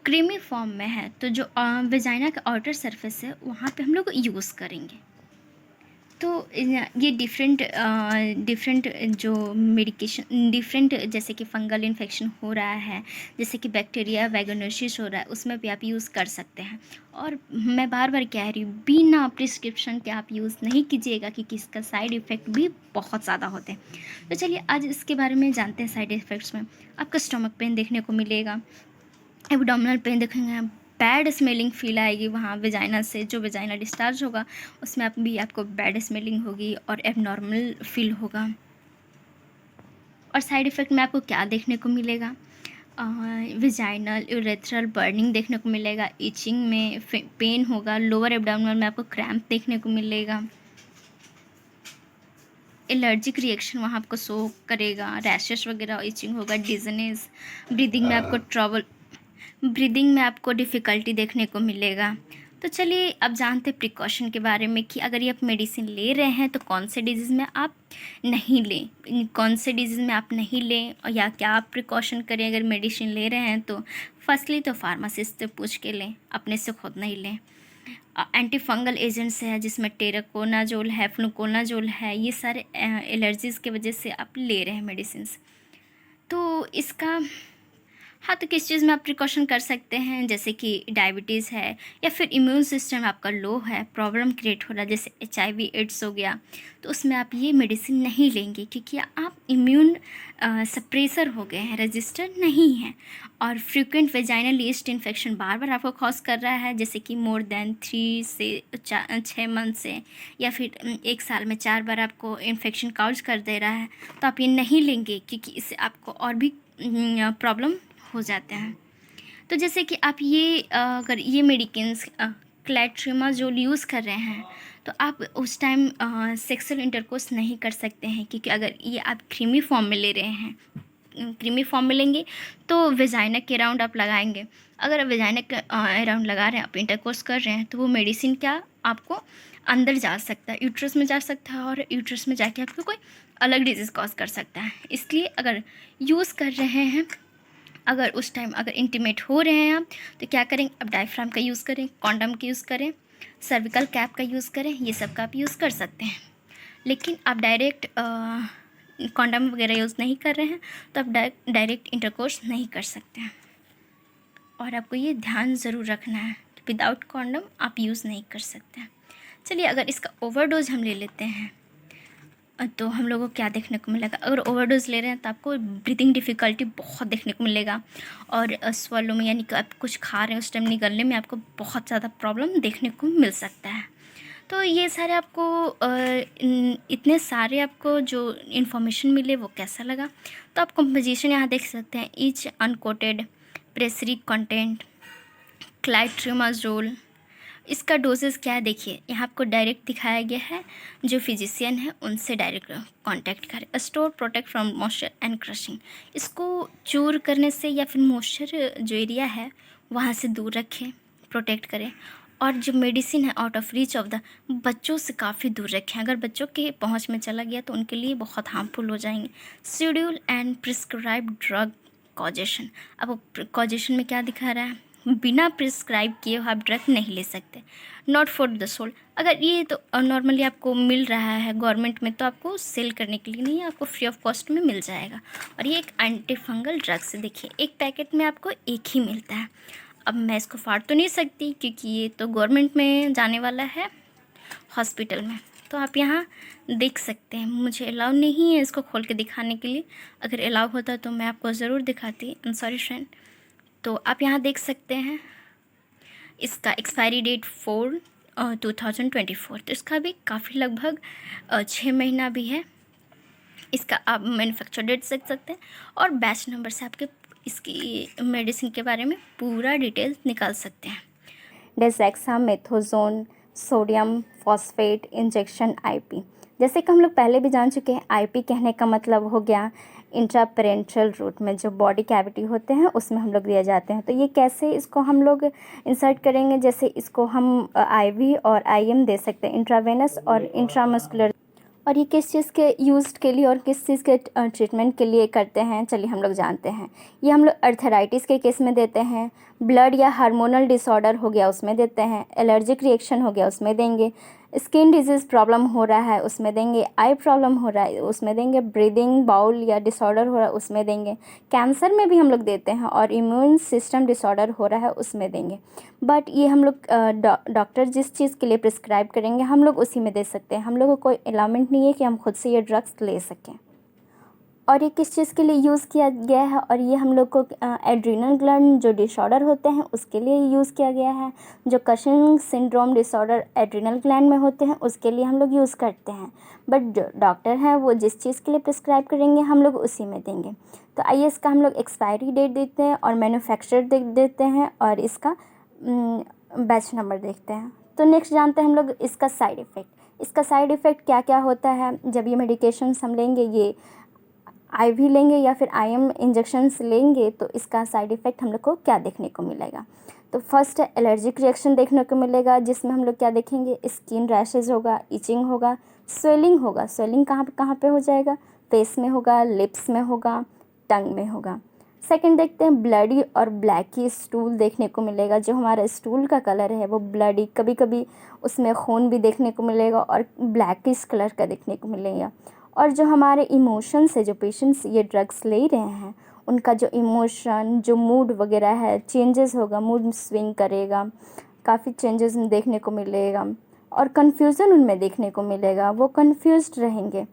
Speaker 1: क्रीमी फॉर्म में है तो जो वेजाइना का आउटर सरफेस है वहाँ पे हम लोग यूज़ करेंगे। तो ये डिफरेंट जो मेडिकेशन डिफरेंट, जैसे कि फंगल इन्फेक्शन हो रहा है, जैसे कि बैक्टीरिया वैगनोसिस हो रहा है, उसमें भी आप यूज़ कर सकते हैं। और मैं बार बार कह रही हूँ, बिना प्रिस्क्रिप्शन के आप यूज़ नहीं कीजिएगा क्योंकि इसका साइड इफ़ेक्ट भी बहुत ज़्यादा होते हैं। तो चलिए आज इसके बारे में जानते हैं। साइड इफ़ेक्ट्स में आपको स्टमक पेन देखने को मिलेगा, एब्डोमिनल पेन देखेंगे, बैड स्मेलिंग फील आएगी वहाँ वेजाइना से, जो वेजाइना डिस्चार्ज होगा उसमें आपको बैड स्मेलिंग होगी और एबनॉर्मल फील होगा। और साइड इफ़ेक्ट में आपको क्या देखने को मिलेगा, वेजाइनल यूरेथ्रल बर्निंग देखने को मिलेगा, इचिंग में पेन होगा, लोअर एब्डोमिनल में आपको क्रैम्प देखने को मिलेगा, एलर्जिक रिएक्शन वहाँ आपको शो करेगा, रैशेस वगैरह, इचिंग होगा, डिजनेस, ब्रीदिंग में आपको डिफ़िकल्टी देखने को मिलेगा। तो चलिए अब जानते हैं प्रिकॉशन के बारे में कि अगर ये आप मेडिसिन ले रहे हैं तो कौन से डिजीज़ में आप नहीं लें, कौन से डिजीज़ में आप नहीं लें, और या क्या आप प्रिकॉशन करें अगर मेडिसिन ले रहे हैं तो। फर्स्टली तो फार्मासिस्ट से पूछ के लें, अपने से खुद नहीं लें। एंटी फंगल एजेंट्स है जिसमें टेराकोनाजोल है, फ्लूकोनाजोल है, ये सारे एलर्जीज़ की वजह से आप ले रहे हैं मेडिसिन। तो इसका हाँ, तो किस चीज़ में आप प्रिकॉशन कर सकते हैं, जैसे कि डायबिटीज़ है या फिर इम्यून सिस्टम आपका लो है, प्रॉब्लम क्रिएट हो रहा है, जैसे HIV एड्स हो गया, तो उसमें आप ये मेडिसिन नहीं लेंगे क्योंकि आप इम्यून सप्रेसर हो गए हैं, रजिस्टर नहीं हैं। और फ्रीक्वेंट वेजाइनल यीस्ट इन्फेक्शन बार बार आपको कॉज कर रहा है, जैसे कि मोर देन 3 से 6 मंथ से, या फिर 1 साल में 4 बार आपको इन्फेक्शन काउज कर दे रहा है, तो आप ये नहीं लेंगे क्योंकि इससे आपको और भी प्रॉब्लम हो जाते हैं। तो जैसे कि आप ये अगर ये मेडिसिन्स क्लैट्रिमाजोल यूज़ कर रहे हैं तो आप उस टाइम सेक्सुअल इंटरकोर्स नहीं कर सकते हैं, क्योंकि अगर ये आप क्रीमी फॉर्म में ले रहे हैं, क्रीमी फॉर्म में लेंगे तो वेजाइना के अराउंड आप लगाएंगे। अगर वेजाइना के अराउंड लगा रहे हैं, आप इंटरकोर्स कर रहे हैं, तो वो मेडिसिन क्या आपको अंदर जा सकता है, यूट्रस में जा सकता है, और यूट्रस में जाके आपको कोई अलग डिजीज़ कॉज कर सकता है। इसलिए अगर यूज़ कर रहे हैं, अगर उस टाइम अगर इंटीमेट हो रहे हैं आप, तो क्या करें, अब डायफ्राम का यूज़ करें, कॉन्डम का यूज़ करें, सर्विकल कैप का यूज़ करें, ये सब का आप यूज़ कर सकते हैं। लेकिन आप डायरेक्ट कॉन्डम वगैरह यूज़ नहीं कर रहे हैं तो आप डायरेक्ट इंटरकोर्स नहीं कर सकते हैं। और आपको ये ध्यान ज़रूर रखना है कि विदाउट कॉन्डम आप यूज़ नहीं कर सकते हैं। चलिए अगर इसका ओवरडोज हम ले लेते हैं तो हम लोगों को क्या देखने को मिलेगा। अगर ओवरडोज ले रहे हैं तो आपको ब्रीथिंग डिफ़िकल्टी बहुत देखने को मिलेगा, और स्वेलो में, यानी कि आप कुछ खा रहे हैं उस टाइम निगलने में आपको बहुत ज़्यादा प्रॉब्लम देखने को मिल सकता है। तो ये सारे आपको इतने सारे आपको जो इन्फॉर्मेशन मिले वो कैसा लगा, तो आप कंपोजिशन यहाँ देख सकते हैं। ईच अनकोटेड प्रेसरी कंटेंट क्लाइट्रिमाजोल, इसका डोजेस क्या है देखिए, यहाँ आपको डायरेक्ट दिखाया गया है, जो फिजिशियन है उनसे डायरेक्ट कांटेक्ट करें। Store protect from moisture and crushing, इसको चूर करने से या फिर मॉइस्चर जो एरिया है वहाँ से दूर रखें, प्रोटेक्ट करें। और जो मेडिसिन है out of reach of the, बच्चों से काफ़ी दूर रखें, अगर बच्चों के पहुँच में चला गया तो उनके लिए बहुत हार्मफुल हो जाएंगे। Schedule and prescribe drug causation, अब कॉजेशन में क्या दिखा रहा है, बिना प्रिस्क्राइब किए आप ड्रग नहीं ले सकते। नॉट फॉर द सोल, अगर ये तो नॉर्मली आपको मिल रहा है गवर्नमेंट में तो आपको सेल करने के लिए नहीं, आपको फ्री ऑफ कॉस्ट में मिल जाएगा। और ये एक एंटी फंगल ड्रग्स, देखिए एक पैकेट में आपको एक ही मिलता है। अब मैं इसको फाड़ तो नहीं सकती क्योंकि ये तो गवर्नमेंट में जाने वाला है, हॉस्पिटल में, तो आप यहाँ देख सकते हैं, मुझे अलाउ नहीं है इसको खोल के दिखाने के लिए, अगर अलाउ होता तो मैं आपको ज़रूर दिखाती। I am sorry friend. तो आप यहाँ देख सकते हैं इसका एक्सपायरी डेट 4/2024, तो इसका भी काफ़ी लगभग 6 महीना भी है। इसका आप मैन्युफैक्चर डेट देख सकते हैं और बैच नंबर से आपके इसकी मेडिसिन के बारे में पूरा डिटेल निकाल सकते हैं। Dexamethasone sodium phosphate injection IP. जैसे कि हम लोग पहले भी जान चुके हैं, आईपी कहने का मतलब हो गया इंट्रापेरेंटल रूट में जो बॉडी कैविटी होते हैं उसमें हम लोग दिए जाते हैं। तो ये कैसे इसको हम लोग इंसर्ट करेंगे, जैसे इसको हम आईवी और आईएम दे सकते हैं, इंट्रावेनस और इंट्रामस्कुलर। और ये किस चीज़ के यूज़ के लिए और किस चीज़ के ट्रीटमेंट के लिए करते हैं, चलिए हम लोग जानते हैं। ये हम लोग अर्थराइटिस के केस में देते हैं, ब्लड या हार्मोनल डिसऑर्डर हो गया उसमें देते हैं, एलर्जिक रिएक्शन हो गया उसमें देंगे, स्किन डिजीज़ प्रॉब्लम हो रहा है उसमें देंगे, आई प्रॉब्लम हो रहा है उसमें देंगे, ब्रीदिंग बाउल या डिसऑर्डर हो रहा है उसमें देंगे, कैंसर में भी हम लोग देते हैं, और इम्यून सिस्टम डिसऑर्डर हो रहा है उसमें देंगे। बट ये हम लोग डॉक्टर जिस चीज़ के लिए प्रिस्क्राइब करेंगे हम लोग उसी में दे सकते हैं। हम लोग को कोई अलाउमेंट नहीं है कि हम खुद से ये ड्रग्स ले सकें। और ये किस चीज़ के लिए यूज़ किया गया है, और ये हम लोग को एड्रीनल ग्लैंड जो डिसऑर्डर होते हैं उसके लिए यूज़ किया गया है। जो Cushing syndrome disorder adrenal gland में होते हैं उसके लिए हम लोग यूज़ करते हैं। बट जो डॉक्टर हैं वो जिस चीज़ के लिए प्रिस्क्राइब करेंगे हम लोग उसी में देंगे। तो आइए इसका हम लोग एक्सपायरी डेट देखते हैं और मैन्युफैक्चर देते हैं और इसका बैच नंबर देखते हैं। तो नेक्स्ट जानते हैं हम लोग इसका साइड इफ़ेक्ट। इसका साइड इफ़ेक्ट क्या क्या होता है जब ये मेडिकेशंस हम लेंगे, ये आईवी लेंगे या फिर आईएम इंजेक्शन्स लेंगे, तो इसका साइड इफ़ेक्ट हम लोग को क्या देखने को मिलेगा। तो फर्स्ट है एलर्जिक रिएक्शन देखने को मिलेगा, जिसमें हम लोग क्या देखेंगे, स्किन रैशेज होगा, इचिंग होगा, स्वेलिंग होगा। स्वेलिंग कहाँ पे हो जाएगा, फेस में होगा, लिप्स में होगा, टंग में होगा। सेकंड देखते हैं ब्लडी और ब्लैकी स्टूल देखने को मिलेगा। जो हमारा स्टूल का कलर है वो ब्लडी, कभी कभी उसमें खून भी देखने को मिलेगा और ब्लैकिश कलर का देखने को मिलेगा। और जो हमारे इमोशंस है, जो पेशेंट्स ये ड्रग्स ले रहे हैं उनका जो इमोशन, जो मूड वगैरह है, चेंजेस होगा, मूड स्विंग करेगा, काफ़ी चेंजेस देखने को मिलेगा और कन्फ्यूज़न उनमें देखने को मिलेगा। वो कन्फ्यूज्ड रहेंगे,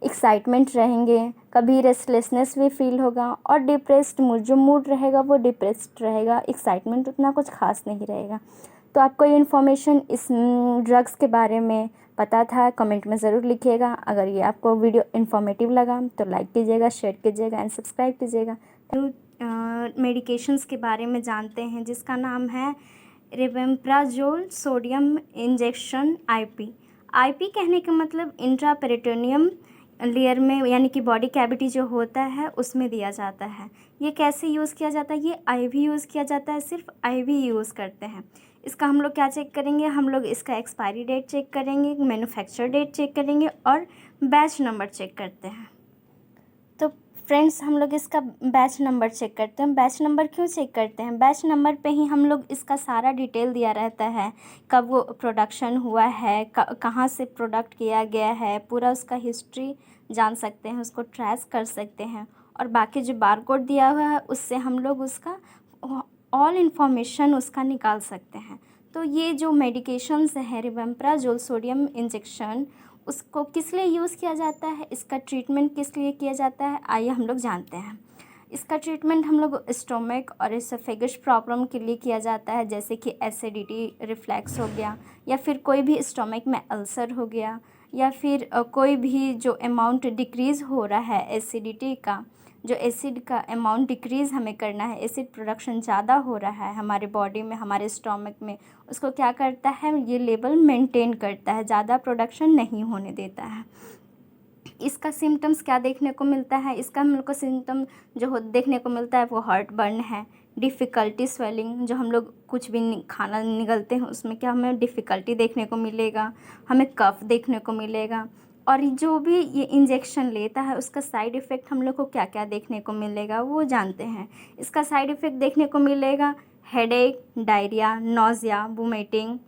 Speaker 1: एक्साइटमेंट रहेंगे, कभी रेस्टलेसनेस भी फील होगा और डिप्रेस्ड मूड, जो मूड रहेगा वो डिप्रेस्ड रहेगा, एक्साइटमेंट उतना कुछ खास नहीं रहेगा। तो आपको ये इन्फॉर्मेशन इस ड्रग्स के बारे में पता था, कमेंट में ज़रूर लिखिएगा। अगर ये आपको वीडियो इन्फॉर्मेटिव लगा तो लाइक कीजिएगा, शेयर कीजिएगा एंड सब्सक्राइब कीजिएगा। तो मेडिकेशंस के बारे में जानते हैं जिसका नाम है रिवेम्प्राजोल सोडियम इंजेक्शन आईपी। आईपी कहने का मतलब इंट्रापेरिटोनियम लेयर में, यानी कि बॉडी कैविटी जो होता है उसमें दिया जाता है। ये कैसे यूज़ किया जाता है, ये आईवी यूज़ किया जाता है, सिर्फ आईवी यूज़ करते हैं। इसका हम लोग क्या चेक करेंगे, हम लोग इसका एक्सपायरी डेट चेक करेंगे, मैन्युफैक्चर डेट चेक करेंगे और बैच नंबर चेक करते हैं। तो फ्रेंड्स हम लोग इसका बैच नंबर चेक करते हैं। बैच नंबर क्यों चेक करते हैं, बैच नंबर पे ही हम लोग इसका सारा डिटेल दिया रहता है, कब वो प्रोडक्शन हुआ है, कहाँ से प्रोडक्ट किया गया है, पूरा उसका हिस्ट्री जान सकते हैं, उसको ट्रेस कर सकते हैं। और बाकी जो बारकोड दिया हुआ है उससे हम लोग उसका ऑल इन्फॉर्मेशन उसका निकाल सकते हैं। तो ये जो मेडिकेशंस है रिवेम्प्राजोल सोडियम इंजेक्शन, उसको किस लिए यूज़ किया जाता है, इसका ट्रीटमेंट किस लिए किया जाता है, आइए हम लोग जानते हैं। इसका ट्रीटमेंट हम लोग स्टोमक और एसोफेगस प्रॉब्लम के लिए किया जाता है, जैसे कि एसिडिटी रिफ्लैक्स हो गया, या फिर कोई भी स्टोमक में अल्सर हो गया, या फिर कोई भी जो अमाउंट डिक्रीज़ हो रहा है एसिडिटी का, जो एसिड का अमाउंट डिक्रीज़ हमें करना है, एसिड प्रोडक्शन ज़्यादा हो रहा है हमारे बॉडी में, हमारे स्टोमक में, उसको क्या करता है, ये लेवल मेंटेन करता है, ज़्यादा प्रोडक्शन नहीं होने देता है। इसका सिम्टम्स क्या देखने को मिलता है, इसका हम लोग को सिम्टम जो देखने को मिलता है वो हार्ट बर्न है, डिफ़िकल्टी स्वेलिंग, जो हम लोग कुछ भी खाना निगलते हैं उसमें क्या हमें डिफ़िकल्टी देखने को मिलेगा, हमें कफ देखने को मिलेगा। और जो भी ये इंजेक्शन लेता है उसका साइड इफ़ेक्ट हम लोग को क्या क्या देखने को मिलेगा वो जानते हैं। इसका साइड इफ़ेक्ट देखने को मिलेगा हेडेक, डायरिया, नोज़िया, वोमिटिंग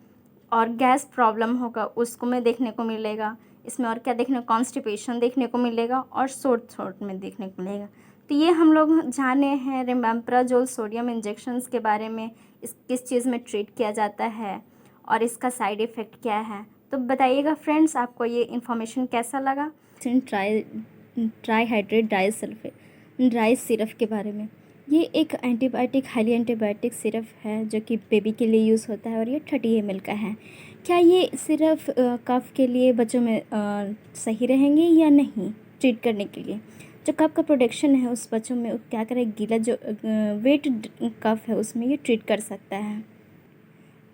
Speaker 1: और गैस प्रॉब्लम होगा उसको में देखने को मिलेगा। इसमें और क्या देखने को, कॉन्स्टिपेशन देखने को मिलेगा और सोर थ्रोट में देखने को मिलेगा। तो ये हम लोग जाने हैं रिवेम्प्राजोल सोडियम इंजेक्शंस के बारे में, इस किस चीज़ में ट्रीट किया जाता है और इसका साइड इफ़ेक्ट क्या है। तो बताइएगा फ्रेंड्स, आपको ये इन्फॉर्मेशन कैसा लगा ट्राईहाइड्रेट ड्राई सिरप के बारे में। ये एक एंटीबायोटिक, हाईली एंटीबायोटिक सिरप है जो कि बेबी के लिए यूज़ होता है और ये 30 ml का है। क्या ये सिरप कफ के लिए बच्चों में सही रहेंगे या नहीं ट्रीट करने के लिए? जो कफ का प्रोडक्शन है उस बच्चों में क्या करें, गीला जो वेट कफ है उसमें ये ट्रीट कर सकता है।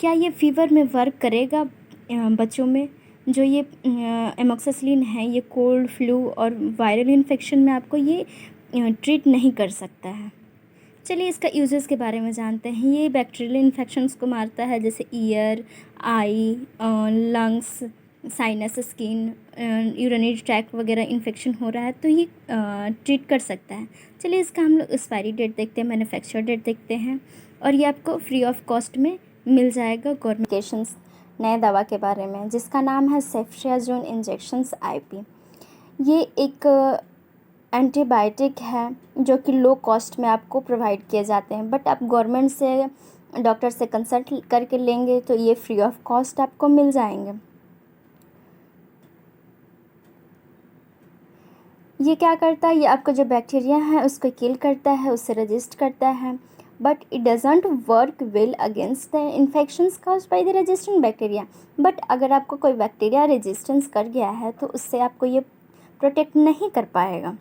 Speaker 1: क्या ये फीवर में वर्क करेगा बच्चों में? जो ये एमोक्सिसिलिन है ये कोल्ड, फ्लू और वायरल इन्फेक्शन में आपको ये ट्रीट नहीं कर सकता है। चलिए इसका यूजेस के बारे में जानते हैं। ये बैक्टीरियल इन्फेक्शंस को मारता है, जैसे ear, eye, lungs, sinus, skin, urinary tract वगैरह इन्फेक्शन हो रहा है तो ये ट्रीट कर सकता है। चलिए इसका हम लोग एक्सपायरी डेट देखते हैं, मैन्युफैक्चर डेट देखते हैं, और ये आपको फ्री ऑफ कॉस्ट में मिल जाएगा गवर्नमेंट नए दवा के बारे में जिसका नाम है सेफ्ट्रियाजोन इंजेक्शंस आईपी। ये एक एंटीबायोटिक है जो कि लो कॉस्ट में आपको प्रोवाइड किए जाते हैं, बट आप गवर्नमेंट से, डॉक्टर से कंसल्ट करके लेंगे तो ये फ्री ऑफ कॉस्ट आपको मिल जाएंगे। ये क्या करता है, ये आपका जो बैक्टीरिया है उसको किल करता है, उससे रेजिस्ट करता है, but it doesn't work well against the infections caused by the resistant bacteria. But अगर आपको कोई बैक्टीरिया रेजिस्टेंस कर गया है तो उससे आपको ये प्रोटेक्ट नहीं कर पाएगा,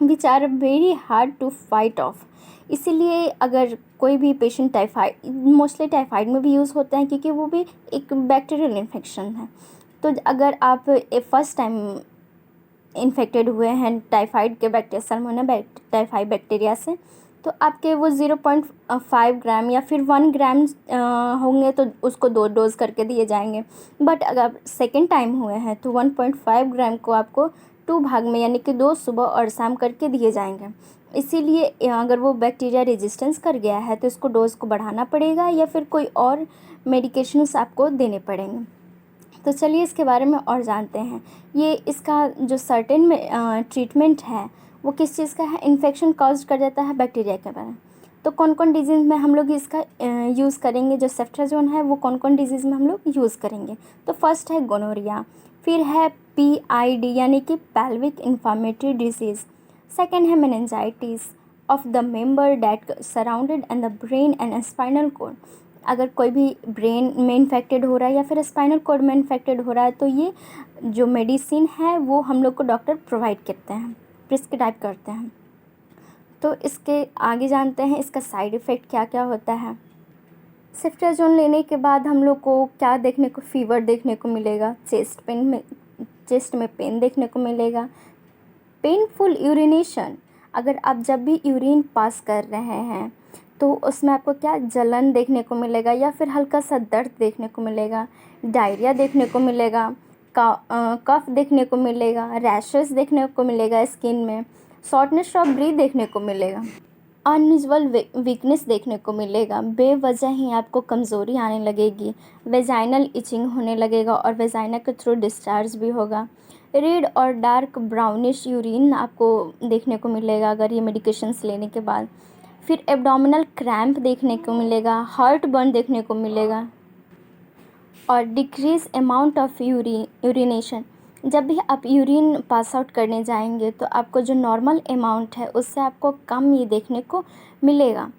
Speaker 1: which are very hard to fight off. इसीलिए अगर कोई भी पेशेंट टाइफाइड, मोस्टली टाइफाइड में भी यूज़ होता है क्योंकि वो भी एक बैक्टीरियल इन्फेक्शन है। तो अगर आप फर्स्ट टाइम इन्फेक्टेड हुए हैं टाइफाइड के बैक्टीरिया, सल्मोनेला टाइफाइड बैक्टीरिया से, तो आपके वो 0.5 ग्राम या फिर 1 ग्राम होंगे तो उसको 2 डोज करके दिए जाएंगे। बट अगर सेकेंड टाइम हुए हैं तो 1.5 ग्राम को आपको 2 भाग में, यानी कि 2 सुबह और शाम करके दिए जाएंगे। इसीलिए अगर वो बैक्टीरिया रेजिस्टेंस कर गया है तो इसको डोज को बढ़ाना पड़ेगा या फिर कोई और मेडिकेशंस आपको देने पड़ेंगे। तो चलिए इसके बारे में और जानते हैं। ये इसका जो सर्टेन में ट्रीटमेंट है वो किस चीज़ का है, इन्फेक्शन कॉज कर देता है बैक्टीरिया के बारे में। तो कौन कौन डिजीज़ में हम लोग इसका यूज़ करेंगे, जो सेफ्ट्राजोन है वो कौन कौन डिजीज़ में हम लोग यूज़ करेंगे? तो फर्स्ट है गोनोरिया, फिर है PID यानी कि पेल्विक इन्फ्लेमेटरी डिजीज़, सेकेंड है meningitis of the membrane that surrounded and the brain and spinal cord. अगर कोई भी ब्रेन में इन्फेक्टेड हो रहा है या फिर स्पाइनल कॉर्ड में इन्फेक्टेड हो रहा है तो ये जो मेडिसिन है वो हम लोग को डॉक्टर प्रोवाइड करते हैं, प्रिस्क्राइब करते हैं। तो इसके आगे जानते हैं इसका साइड इफ़ेक्ट क्या क्या होता है। सेफ्ट्राजोन लेने के बाद हम लोग को क्या देखने को, फीवर देखने को मिलेगा, चेस्ट में पेन देखने को मिलेगा, पेनफुल यूरिनेशन, अगर आप जब भी यूरिन पास कर रहे हैं तो उसमें आपको क्या जलन देखने को मिलेगा या फिर हल्का सा दर्द देखने को मिलेगा, डायरिया देखने को मिलेगा, कफ देखने को मिलेगा, रैशेस देखने को मिलेगा स्किन में, शॉर्टनेस ऑफ ब्रीथ देखने को मिलेगा, अनयूजुअल वीकनेस देखने को मिलेगा, बेवजह ही आपको कमज़ोरी आने लगेगी, वेजाइनल इचिंग होने लगेगा और वेजाइना के थ्रू डिस्चार्ज भी होगा, रेड और डार्क ब्राउनिश यूरिन आपको देखने को मिलेगा अगर ये मेडिकेशंस लेने के बाद, फिर एब्डोमिनल क्रैम्प देखने को मिलेगा, हार्ट बर्न देखने को मिलेगा और डिक्रीज अमाउंट ऑफ यूरिनेशन। जब भी आप यूरिन पास आउट करने जाएंगे तो आपको जो नॉर्मल अमाउंट है उससे आपको कम ये देखने को मिलेगा।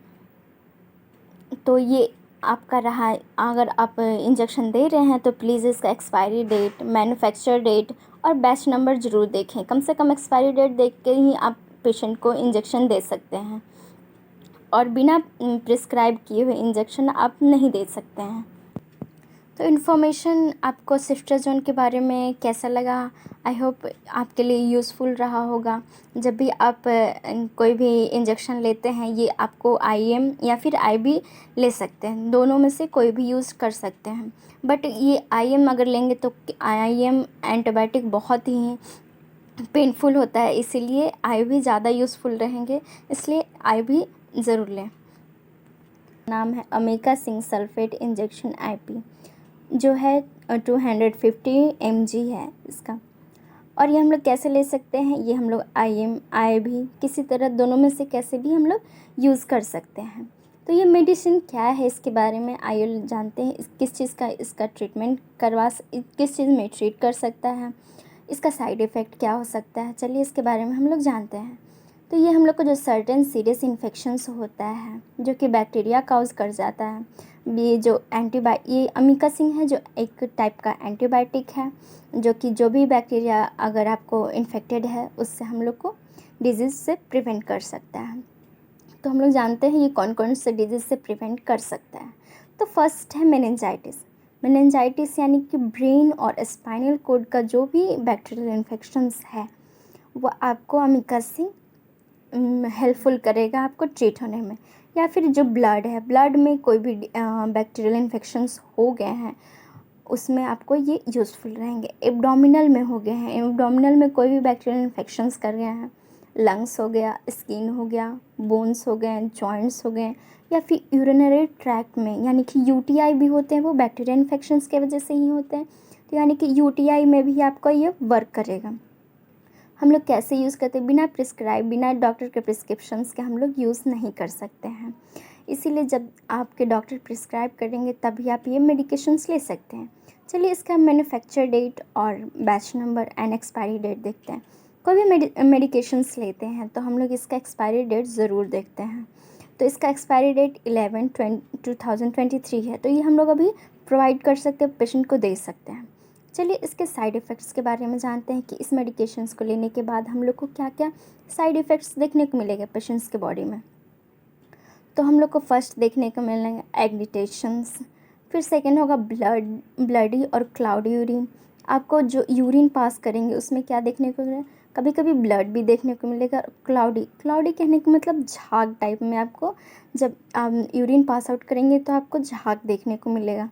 Speaker 1: तो ये आपका रहा। अगर आप इंजेक्शन दे रहे हैं तो प्लीज़ इसका एक्सपायरी डेट, मैन्युफैक्चर डेट और बैच नंबर ज़रूर देखें। कम से कम एक्सपायरी डेट देख के ही आप पेशेंट को इंजेक्शन दे सकते हैं और बिना प्रिस्क्राइब किए हुए इंजेक्शन आप नहीं दे सकते हैं। तो इन्फॉर्मेशन आपको सेफ्ट्राजोन के बारे में कैसा लगा? आई होप आपके लिए यूज़फुल रहा होगा। जब भी आप कोई भी इंजेक्शन लेते हैं ये आपको IM या फिर IV ले सकते हैं, दोनों में से कोई भी यूज़ कर सकते हैं। बट ये IM अगर लेंगे तो IM एंटीबायोटिक बहुत ही पेनफुल होता है, इसीलिए IV ज़्यादा यूज़फुल रहेंगे, इसलिए IV ज़रूर लें। नाम है अमेका सिंह सल्फेट इंजेक्शन IP, जो है 250 mg है इसका। और ये हम लोग कैसे ले सकते हैं, ये हम लोग IM IV किसी तरह दोनों में से कैसे भी हम लोग यूज़ कर सकते हैं। तो ये मेडिसिन क्या है, इसके बारे में आइए जानते हैं। किस चीज़ का इसका ट्रीटमेंट किस चीज़ में ट्रीट कर सकता है, इसका साइड इफ़ेक्ट क्या हो सकता है, चलिए इसके बारे में हम लोग जानते हैं। तो ये हम लोग को जो सर्टेन सीरियस इन्फेक्शंस होता है जो कि बैक्टीरिया काउज कर जाता है, ये अमीकासिन है जो एक टाइप का एंटीबायोटिक है, जो कि जो भी बैक्टीरिया अगर आपको इन्फेक्टेड है उससे हम लोग को डिजीज़ से प्रिवेंट कर सकता है। तो हम लोग जानते हैं ये कौन कौन से डिजीज़ से प्रिवेंट कर सकता है। तो फर्स्ट है मेनिंजाइटिस यानी कि ब्रेन और स्पाइनल कोड का जो भी बैक्टीरियल इन्फेक्शंस है वो आपको अमीकासिन हेल्पफुल करेगा आपको ट्रीट होने में। या फिर जो ब्लड में कोई भी बैक्टीरियल इन्फेक्शंस हो गए हैं उसमें आपको ये यूज़फुल रहेंगे। एब्डोमिनल में हो गए हैं, एब्डोमिनल में कोई भी बैक्टीरियल इन्फेक्शंस कर गए हैं, लंग्स हो गया, स्किन हो गया, बोन्स हो गए, जॉइंट्स हो गए, या फिर यूरिनरी ट्रैक्ट में यानी कि यूटीआई भी होते हैं, वो बैक्टीरियल इन्फेक्शंस की वजह से ही होते हैं। तो यानी कि यूटीआई में भी आपका ये वर्क करेगा। हम लोग कैसे यूज़ करते हैं, बिना डॉक्टर के प्रिस्क्रिप्शंस के हम लोग यूज़ नहीं कर सकते हैं। इसीलिए जब आपके डॉक्टर प्रिस्क्राइब करेंगे तभी आप ये मेडिकेशंस ले सकते हैं। चलिए इसका मैन्युफैक्चर डेट और batch number and expiry date देखते हैं। कोई भी मेडिकेशंस लेते हैं तो हम लोग इसका एक्सपायरी डेट ज़रूर देखते हैं। तो इसका एक्सपायरी डेट 11/2023 है, तो ये हम लोग अभी प्रोवाइड कर सकते हैं, पेशेंट को दे सकते हैं। चलिए इसके साइड इफ़ेक्ट्स के बारे में जानते हैं कि इस मेडिकेशंस को लेने के बाद हम लोग को क्या क्या साइड इफ़ेक्ट्स देखने को मिलेगा पेशेंट्स के बॉडी में। तो हम लोग को फर्स्ट देखने को मिलेंगे एग्निटेशंस, फिर सेकंड होगा ब्लडी और क्लाउडी यूरिन। आपको जो यूरिन पास करेंगे उसमें क्या देखने को मिलेगा, कभी कभी ब्लड भी देखने को मिलेगा। क्लाउडी कहने का मतलब झाग टाइप में, आपको जब आप यूरिन पास आउट करेंगे तो आपको झाग देखने को मिलेगा।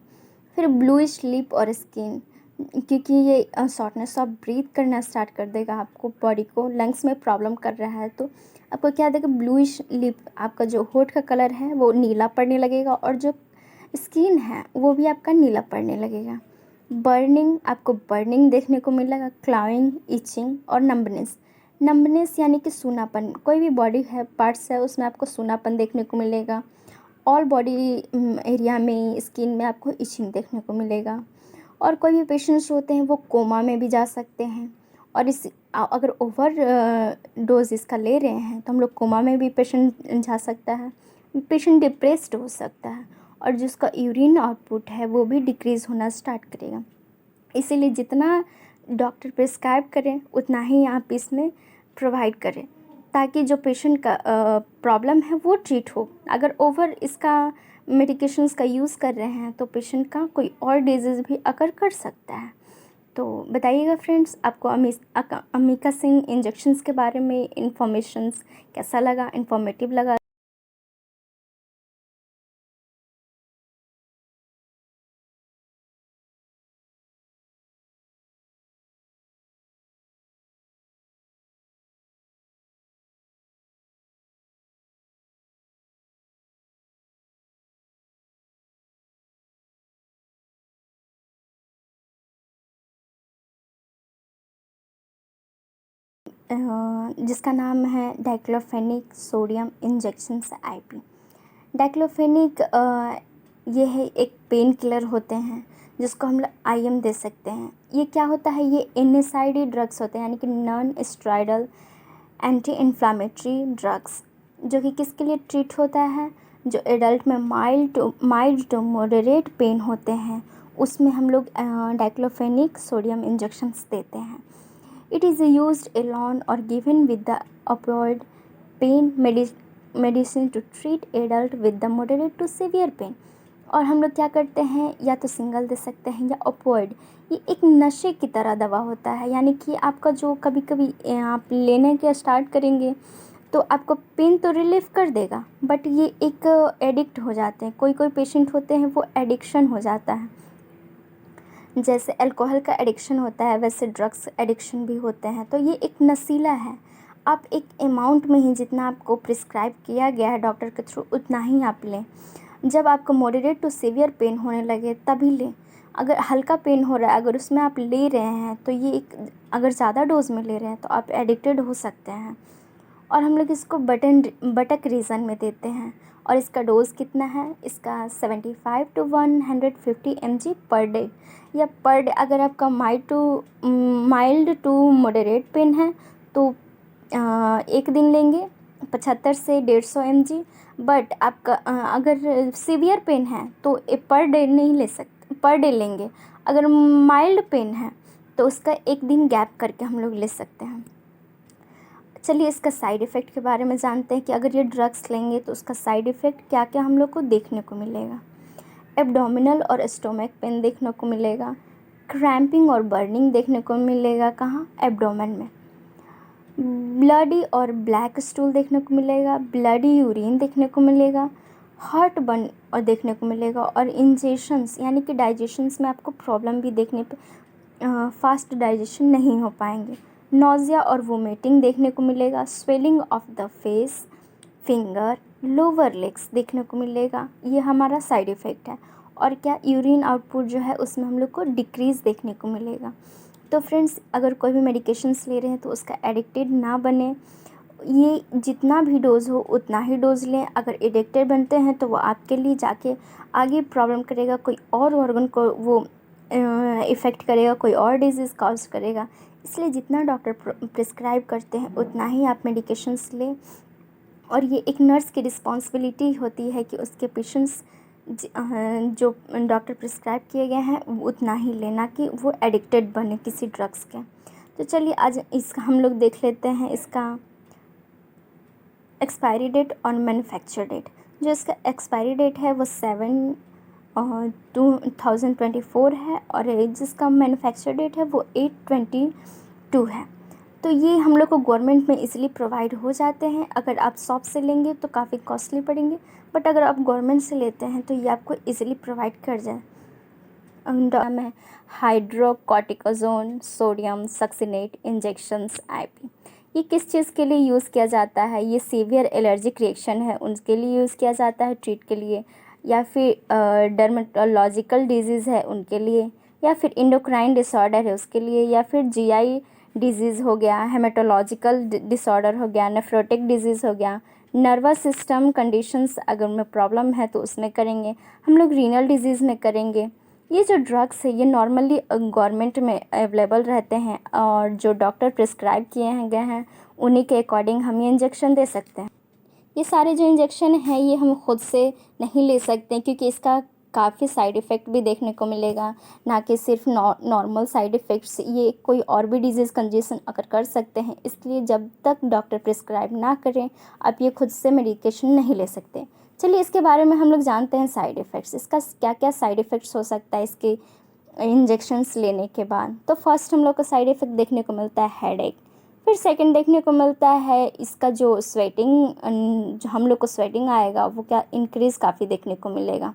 Speaker 1: फिर ब्लूइश लिप और स्किन, क्योंकि ये शॉर्टनेस ऑफ ब्रीथ करना स्टार्ट कर देगा, आपको बॉडी को लंग्स में प्रॉब्लम कर रहा है तो आपको क्या देगा, ब्लूइश लिप, आपका जो होठ का कलर है वो नीला पड़ने लगेगा और जो स्किन है वो भी आपका नीला पड़ने लगेगा। आपको बर्निंग देखने को मिलेगा, क्लाविंग, इचिंग और नंबनेस यानी कि सूनापन। कोई भी बॉडी है पार्ट्स है उसमें आपको सूनापन देखने को मिलेगा। ऑल बॉडी एरिया में, स्किन में आपको इचिंग देखने को मिलेगा। और कोई भी पेशेंट्स होते हैं वो कोमा में भी जा सकते हैं, और अगर ओवर डोज इसका ले रहे हैं तो हम लोग कोमा में भी पेशेंट जा सकता है, पेशेंट डिप्रेस्ड हो सकता है, और जिसका यूरिन आउटपुट है वो भी डिक्रीज़ होना स्टार्ट करेगा। इसीलिए जितना डॉक्टर प्रिस्क्राइब करें उतना ही आप इसमें प्रोवाइड करें, ताकि जो पेशेंट का प्रॉब्लम है वो ट्रीट हो। अगर ओवर इसका मेडिकेशंस का यूज़ कर रहे हैं तो पेशेंट का कोई और डिजीज़ भी अकर कर सकता है। तो बताइएगा फ्रेंड्स, आपको अमीकासिन इंजेक्शंस के बारे में इंफॉर्मेशंस कैसा लगा, इन्फॉर्मेटिव लगा। जिसका नाम है diclofenac sodium injections IP. Diclofenac ये है एक पेन किलर होते हैं जिसको हम लोग आईएम दे सकते हैं। ये क्या होता है, ये एनएसआईडी ड्रग्स होते हैं यानी कि non steroidal anti inflammatory drugs, जो कि किसके लिए ट्रीट होता है, जो एडल्ट में माइल्ड टू मॉडरेट पेन होते हैं उसमें हम लोग डाइक्लोफेनिक सोडियम इंजेक्शंस देते हैं। It is used alone or given with the opioid pain medicine to treat adult with the moderate to severe pain। और हम लोग क्या करते हैं, या तो सिंगल दे सकते हैं या ऑपोइड। ये एक नशे की तरह दवा होता है, यानी कि आपका जो कभी कभी आप लेने के स्टार्ट करेंगे तो आपको पेन तो रिलीफ कर देगा, बट ये एक एडिक्ट हो जाते हैं। कोई पेशेंट होते हैं वो एडिक्शन हो जाता है, जैसे अल्कोहल का एडिक्शन होता है वैसे ड्रग्स एडिक्शन भी होते हैं। तो ये एक नशीला है, आप एक अमाउंट में ही जितना आपको प्रिस्क्राइब किया गया है डॉक्टर के थ्रू उतना ही आप लें। जब आपको मॉडरेट टू सीवियर पेन होने लगे तभी लें। अगर हल्का पेन हो रहा है अगर उसमें आप ले रहे हैं तो ये एक, अगर ज़्यादा डोज में ले रहे हैं तो आप एडिक्टेड हो सकते हैं। और हम लोग इसको बटक रीजन में देते हैं, और इसका डोज़ कितना है, इसका 75 to 150 mg पर डे, या पर डे अगर आपका माइल्ड टू मॉडरेट पेन है तो एक दिन लेंगे 75 से 150 mg। बट आपका अगर सीवियर पेन है तो पर डे नहीं ले सकते, पर डे लेंगे। अगर माइल्ड पेन है तो उसका एक दिन गैप करके हम लोग ले सकते हैं। चलिए इसका साइड इफ़ेक्ट के बारे में जानते हैं कि अगर ये ड्रग्स लेंगे तो उसका साइड इफ़ेक्ट क्या क्या हम लोग को देखने को मिलेगा। एब्डोमिनल और स्टोमक पेन देखने को मिलेगा, क्रैम्पिंग और बर्निंग देखने को मिलेगा, कहाँ, एब्डोमेन में। ब्लडी और ब्लैक स्टूल देखने को मिलेगा, ब्लडी यूरिन देखने को मिलेगा, हार्ट बर्न और देखने को मिलेगा, और इंजेशंस यानी कि डाइजेशंस में आपको प्रॉब्लम भी देखने पे फास्ट डाइजेशन नहीं हो पाएंगे। नोज़िया और वोमिटिंग देखने को मिलेगा, swelling of the face, finger, lower legs देखने को मिलेगा। ये हमारा साइड इफ़ेक्ट है। और क्या, यूरिन आउटपुट जो है उसमें हम लोग को डिक्रीज़ देखने को मिलेगा। तो फ्रेंड्स, अगर कोई भी मेडिकेशंस ले रहे हैं तो उसका एडिक्टेड ना बने। ये जितना भी डोज़ हो उतना ही डोज़ लें। अगर एडिक्टेड बनते हैं तो वो आपके लिए जाके आगे प्रॉब्लम करेगा, कोई और ऑर्गन को वो इफ़ेक्ट करेगा, कोई और डिजीज़ कॉज करेगा। इसलिए जितना डॉक्टर प्रिस्क्राइब करते हैं उतना ही आप मेडिकेशंस लें। और ये एक नर्स की रिस्पॉन्सिबिलिटी होती है कि उसके पेशेंट्स जो डॉक्टर प्रिस्क्राइब किए गए हैं उतना ही लेना, कि वो एडिक्टेड बने किसी ड्रग्स के। तो चलिए आज इसका हम लोग देख लेते हैं इसका एक्सपायरी डेट और मैन्युफैक्चर डेट। जो इसका एक्सपायरी डेट है वो 7/2024 है, और जिसका मैन्युफैक्चर डेट है वो 8/22 है। तो ये हम लोग को गवर्नमेंट में इजीली प्रोवाइड हो जाते हैं। अगर आप शॉप से लेंगे तो काफ़ी कॉस्टली पड़ेंगे, बट अगर आप गवर्नमेंट से लेते हैं तो ये आपको इजीली प्रोवाइड कर जाए। नाम है हाइड्रोकॉर्टिकोजोन सोडियम सक्सिनेट इंजेक्शंस आईपी। ये किस चीज़ के लिए यूज़ किया जाता है, ये सीवियर एलर्जिक रिएक्शन है उनके लिए यूज़ किया जाता है ट्रीट के लिए, या फिर डर्मेटोलॉजिकल डिजीज़ है उनके लिए, या फिर इंडोक्राइन डिसऑर्डर है उसके लिए, या फिर जीआई डिजीज़ हो गया, हेमेटोलॉजिकल डिसऑर्डर हो गया, नेफ्रोटिक डिजीज़ हो गया, नर्वस सिस्टम कंडीशंस अगर में प्रॉब्लम है तो उसमें करेंगे, हम लोग रीनल डिजीज़ में करेंगे। ये जो ड्रग्स है ये नॉर्मली गवर्नमेंट में अवेलेबल रहते हैं, और जो डॉक्टर प्रिस्क्राइब किए गए हैं उन्हीं के अकॉर्डिंग हम ये इंजेक्शन दे सकते हैं। ये सारे जो इंजेक्शन हैं ये हम खुद से नहीं ले सकते, क्योंकि इसका काफ़ी साइड इफ़ेक्ट भी देखने को मिलेगा, ना कि सिर्फ नॉर्मल साइड इफ़ेक्ट्स, ये कोई और भी डिजीज़ कंडीशन अगर कर सकते हैं। इसलिए जब तक डॉक्टर प्रिस्क्राइब ना करें आप ये खुद से मेडिकेशन नहीं ले सकते। चलिए इसके बारे में हम लोग जानते हैं साइड इफ़ेक्ट्स, इसका क्या क्या साइड इफ़ेक्ट्स हो सकता है इसके इंजेक्शन्स लेने के बाद। तो फर्स्ट हम लोग को साइड इफ़ेक्ट देखने को मिलता है हेडेक। फिर सेकंड देखने को मिलता है इसका जो स्वेटिंग, जो हम लोग को स्वेटिंग आएगा वो क्या इंक्रीज़ काफ़ी देखने को मिलेगा,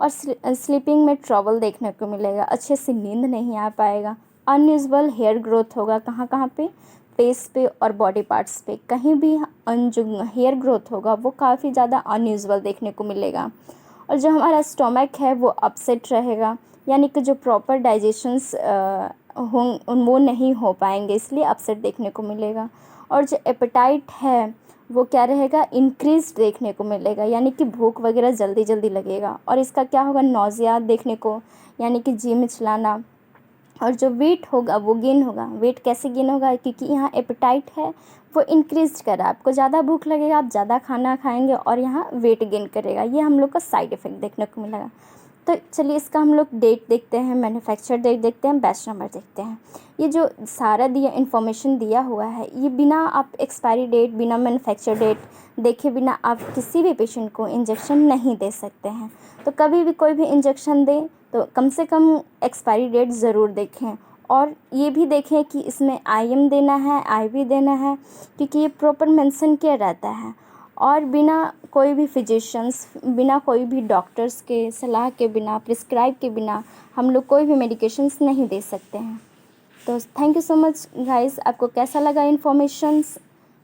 Speaker 1: और स्लीपिंग में ट्रबल देखने को मिलेगा, अच्छे से नींद नहीं आ पाएगा, अनयूजुअल हेयर ग्रोथ होगा, कहाँ कहाँ पे, फेस पे और बॉडी पार्ट्स पे, कहीं भी जो हेयर ग्रोथ होगा वो काफ़ी ज़्यादा अनयूजुअल देखने को मिलेगा। और जो हमारा स्टोमक है वो अपसेट रहेगा, यानी कि जो प्रॉपर डाइजेशंस वो नहीं हो पाएंगे, इसलिए अपसेट देखने को मिलेगा। और जो एपेटाइट है वो क्या रहेगा, इंक्रीज देखने को मिलेगा, यानी कि भूख वगैरह जल्दी जल्दी लगेगा। और इसका क्या होगा, नौजिया देखने को, यानी कि जी मिचलाना। और जो वेट होगा वो गेन होगा। वेट कैसे गेन होगा, क्योंकि यहाँ एपेटाइट है वो इंक्रीज कर रहा है, आपको ज़्यादा भूख लगेगा, आप ज़्यादा खाना खाएंगे और यहाँ वेट गेन करेगा। ये हम लोग का साइड इफ़ेक्ट देखने को मिलेगा। तो चलिए इसका हम लोग डेट देखते हैं, मैन्युफैक्चर डेट देखते हैं, बैच नंबर देखते हैं। ये जो सारा इन्फॉर्मेशन दिया हुआ है ये बिना आप एक्सपायरी डेट, बिना मैन्युफैक्चर डेट देखे बिना आप किसी भी पेशेंट को इंजेक्शन नहीं दे सकते हैं। तो कभी भी कोई भी इंजेक्शन दें तो कम से कम एक्सपायरी डेट ज़रूर देखें, और ये भी देखें कि इसमें IM देना है, IV देना है, क्योंकि ये प्रॉपर मेंशन किया रहता है। और बिना कोई भी फिजिशियंस, बिना कोई भी डॉक्टर्स के सलाह के बिना, प्रिस्क्राइब के बिना हम लोग कोई भी मेडिकेशंस नहीं दे सकते हैं। तो thank you so much guys. आपको कैसा लगा इन्फॉर्मेशंस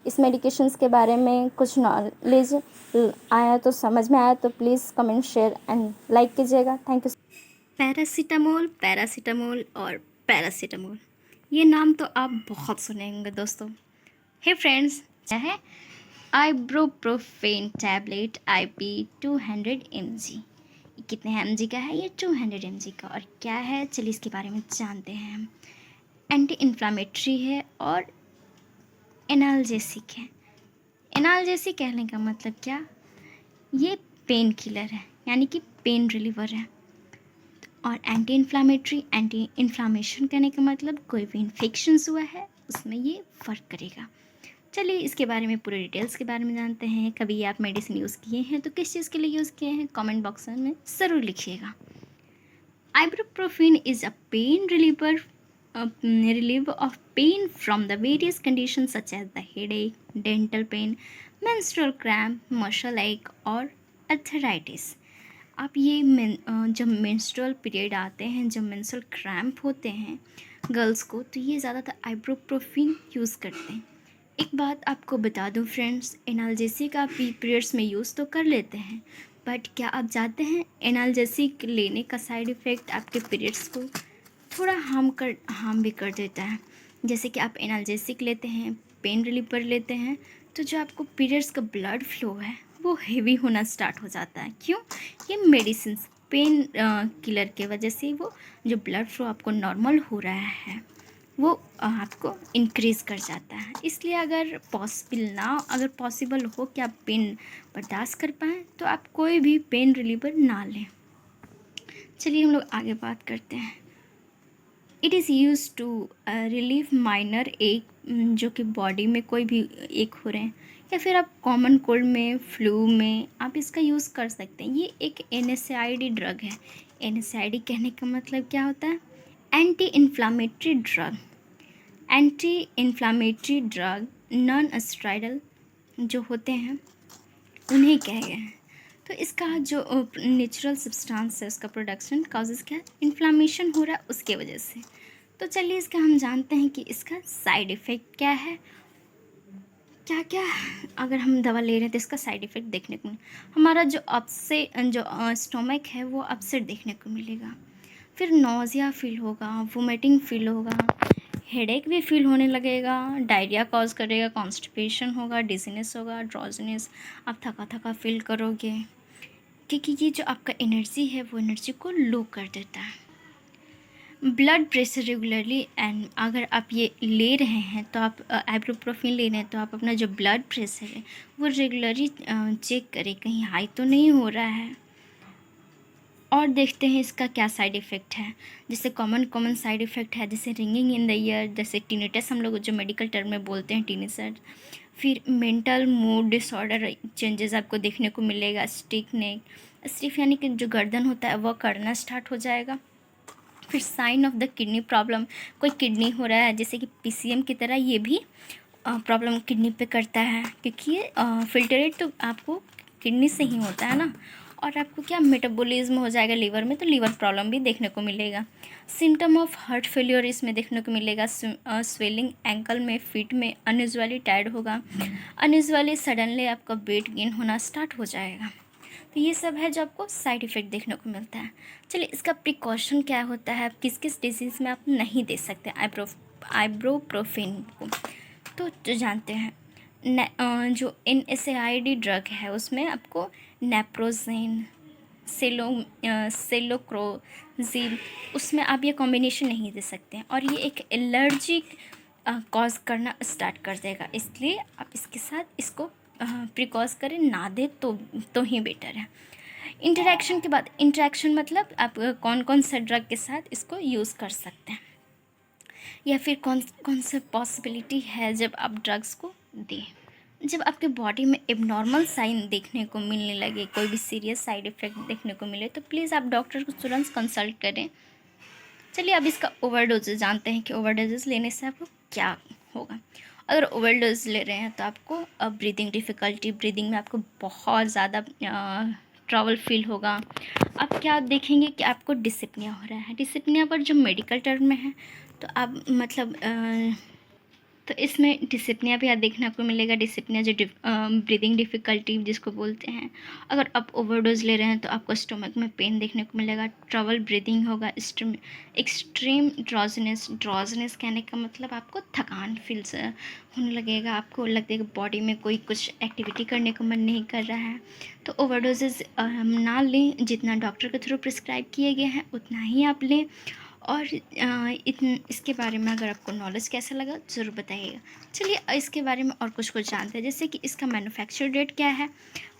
Speaker 1: इस मेडिकेशंस के बारे में, कुछ नॉलेज आया तो, समझ में आया तो please comment, share and like कीजिएगा। Thank you. पैरासीटामोल, पैरासीटामोल और पैरासीटामोल, ये नाम तो आप बहुत सुने होंगे दोस्तों। हे फ्रेंड्स, क्या है आइब्रोप्रोफेन टैबलेट IP 200 mg। कितने mg का है? ये 200 mg का। और क्या है, चलिए इसके बारे में जानते हैं हम। एंटी इन्फ्लामेटरी है और एनाल्जेसिक है। एनाल्जेसिक कहने का मतलब क्या? ये पेन किलर है, यानी कि पेन रिलीवर है। और एंटी इन्फ्लामेटरी, एंटी इन्फ्लामेशन कहने का मतलब कोई भी इन्फेक्शंस हुआ है उसमें ये फ़र्क करेगा। चलिए इसके बारे में पूरे डिटेल्स के बारे में जानते हैं। कभी आप मेडिसिन यूज़ किए हैं तो किस चीज़ के लिए यूज़ किए हैं, कमेंट बॉक्स में ज़रूर लिखिएगा। Ibuprofen is a pain reliever, relief of pain from the various conditions such as the headache, dental pain, menstrual cramp, muscle ache और arthritis। आप ये जब मेंस्ट्रुअल पीरियड आते हैं, जब मेंस्ट्रुअल क्रैम्प होते हैं गर्ल्स को, तो ये ज़्यादातर आइब्रोप्रोफिन यूज़ करते हैं। एक बात आपको बता दूं फ्रेंड्स, एनाल्जेसिक आप पीरियड्स में यूज़ तो कर लेते हैं, बट क्या आप जानते हैं एनाल्जेसिक लेने का साइड इफ़ेक्ट आपके पीरियड्स को थोड़ा हार्म भी कर देता है। जैसे कि आप एनाल्जेसिक लेते हैं, पेन रिलीवर लेते हैं, तो जो आपको पीरियड्स का ब्लड फ्लो है वो हेवी होना स्टार्ट हो जाता है। क्यों? ये मेडिसिन पेन किलर के वजह से वो जो ब्लड फ्लो आपको नॉर्मल हो रहा है वो आपको इंक्रीज़ कर जाता है। इसलिए अगर पॉसिबल हो कि आप पेन बर्दाश्त कर पाएँ तो आप कोई भी पेन रिलीवर ना लें। चलिए हम लोग आगे बात करते हैं। It is use to relieve minor ache, जो कि बॉडी में कोई भी एक हो रहे हैं, या फिर आप कॉमन कोल्ड में, फ्लू में आप इसका यूज़ कर सकते हैं। ये एक NSAID ड्रग है। NSAID कहने का मतलब क्या होता है? Anti inflammatory drug. Anti inflammatory drug non steroidal जो होते हैं उन्हें कहे गए हैं। तो इसका जो नेचुरल सब्सटेंस है उसका प्रोडक्शन काजेज़ क्या है? इन्फ्लामेशन हो रहा है उसके वजह से। तो चलिए इसका हम जानते हैं कि इसका साइड इफ़ेक्ट क्या है, क्या क्या अगर हम दवा ले रहे हैं तो इसका साइड इफ़ेक्ट देखने को हमारा जो स्टोमक है वो अपसेट देखने को मिलेगा। फिर नोज़िया फील होगा, वोमिटिंग फील होगा, हेडेक भी फील होने लगेगा, डायरिया कॉज करेगा, कॉन्स्टिपेशन होगा, डिजीनेस होगा, ड्रॉजीनेस, आप थका थका फील करोगे, क्योंकि ये जो आपका एनर्जी है वो एनर्जी को लो कर देता है। ब्लड प्रेशर रेगुलरली, एंड अगर आप ये ले रहे हैं तो आप आइब्रोप्रोफिन ले रहे हैं तो आप अपना जो ब्लड प्रेशर है वो रेगुलरली चेक करें, कहीं हाई तो नहीं हो रहा है। और देखते हैं इसका क्या साइड इफ़ेक्ट है। जैसे कॉमन साइड इफ़ेक्ट है, जैसे रिंगिंग इन द ईयर, जैसे टिनिटस हम लोग जो मेडिकल टर्म में बोलते हैं टिनिसर। फिर मेंटल मूड डिसऑर्डर चेंजेस आपको देखने को मिलेगा, स्टिफ नेक, स्टिफ यानी कि जो गर्दन होता है वह करना स्टार्ट हो जाएगा। फिर sign of the kidney problem, कोई किडनी हो रहा है, जैसे कि PCM की तरह ये भी प्रॉब्लम किडनी पे करता है, क्योंकि ये फिल्टरेट तो आपको किडनी से ही होता है ना। और आपको क्या मेटाबॉलिज्म हो जाएगा लीवर में, तो लीवर प्रॉब्लम भी देखने को मिलेगा। सिम्टम ऑफ हार्ट फेलियर इसमें देखने को मिलेगा। स्वेलिंग एंकल में, फीट में, अनयूजुअली टायर्ड होगा, अनयूजुअली सडनली आपका वेट गेन होना स्टार्ट हो जाएगा। तो ये सब है जो आपको साइड इफ़ेक्ट देखने को मिलता है। चलिए इसका प्रिकॉशन क्या होता है, आप किस किस डिजीज़ में आप नहीं दे सकते आइब्रोप्रोफिन को, तो जो जानते हैं। जो NSAID ड्रग है उसमें आपको नेप्रोजेन, सेलोक्रोजिल, उसमें आप ये कॉम्बिनेशन नहीं दे सकते हैं, और ये एक एलर्जिक कॉज करना स्टार्ट कर देगा। इसलिए आप इसके साथ इसको प्रिकॉज करें, ना दे तो ही बेटर है। इंटरेक्शन के बाद, इंटरेक्शन मतलब आप कौन कौन सा ड्रग के साथ इसको यूज़ कर सकते हैं, या फिर कौन कौन सा पॉसिबिलिटी है जब आप ड्रग्स को दें। जब आपके बॉडी में एबनॉर्मल साइन देखने को मिलने लगे, कोई भी सीरियस साइड इफ़ेक्ट देखने को मिले, तो प्लीज़ आप डॉक्टर को तुरंत कंसल्ट करें। चलिए अब इसका ओवरडोजेज जानते हैं कि ओवरडोजेज लेने से आपको क्या होगा। अगर ओवरडोज ले रहे हैं तो आपको ब्रीदिंग डिफ़िकल्टी, ब्रीदिंग में आपको बहुत ज़्यादा ट्रबल फील होगा। आप क्या देखेंगे कि आपको डिस्पनिया हो रहा है। डिस्पनिया पर जो मेडिकल टर्म में है, तो आप मतलब तो इसमें डिस्पनिया भी आप देखने को मिलेगा। डिस्पनिया जो ब्रीदिंग डिफ़िकल्टी जिसको बोलते हैं। अगर आप ओवरडोज ले रहे हैं तो आपको स्टमक में पेन देखने को मिलेगा, ट्रबल ब्रीदिंग होगा, एक्सट्रीम ड्रॉजनेस कहने का मतलब आपको थकान फील होने लगेगा, आपको लगेगा बॉडी में कोई कुछ एक्टिविटी करने को मन नहीं कर रहा है। तो ओवरडोजेज ना लें, जितना डॉक्टर के थ्रू प्रिस्क्राइब किए गए हैं उतना ही आप लें। और इसके बारे में अगर आपको नॉलेज कैसा लगा ज़रूर बताइएगा। चलिए इसके बारे में और कुछ जानते हैं, जैसे कि इसका मैन्युफैक्चर डेट क्या है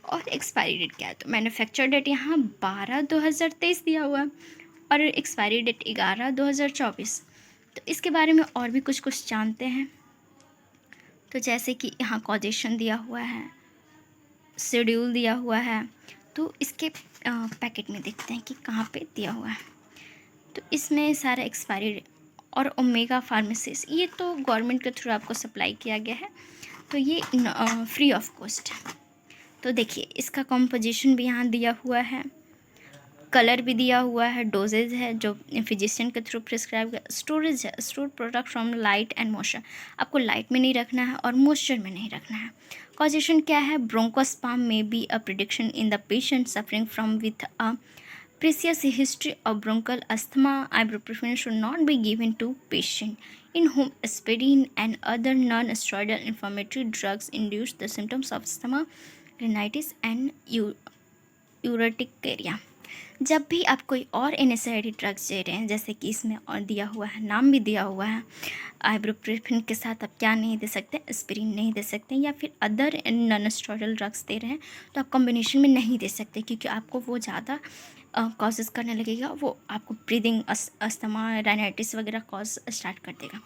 Speaker 1: और एक्सपायरी डेट क्या है। तो मैन्युफैक्चर डेट यहाँ 12/2023 दिया हुआ है और एक्सपायरी डेट 11/2024। तो इसके बारे में और भी कुछ जानते हैं। तो जैसे कि यहाँ कॉजेशन दिया हुआ है, शेड्यूल दिया हुआ है। तो इसके पैकेट में देखते हैं कि कहाँ पे दिया हुआ है। तो इसमें सारा एक्सपायरी और ओमेगा फार्मेसीज ये तो गवर्नमेंट के थ्रू आपको सप्लाई किया गया है, तो ये फ्री ऑफ कॉस्ट है। तो देखिए इसका कॉम्पोजिशन भी यहाँ दिया हुआ है, कलर भी दिया हुआ है, डोजेज है जो फिजिशियन के थ्रू प्रिस्क्राइब किया, स्टोरेज है, store product from light and moisture, आपको लाइट में नहीं रखना है और मॉइस्चर में नहीं रखना है। कॉजेशन क्या है, ब्रोंकोस्पाम में be a prediction in the patient suffering from with a previous history of bronchial asthma. Ibuprofen should not be given to patients in whom aspirin and other non-steroidal inflammatory drugs induce the symptoms of asthma, rhinitis and urticaria. जब भी आप कोई और anaesthetic drugs they रहे हैं, जैसे कि इसमें और दिया हुआ है, नाम भी दिया हुआ है, आइब्रोप्रोफेन के साथ आप क्या नहीं दे सकते, एस्पिरिन नहीं दे सकते, या फिर other non steroidal drugs they रहे हैं तो आप कॉम्बिनेशन में नहीं दे सकते, क्योंकि आपको वो ज़्यादा कॉजेज करने लगेगा, वो आपको ब्रीदिंग अस्थमा राइनाइटिस वगैरह कॉज स्टार्ट कर देगा।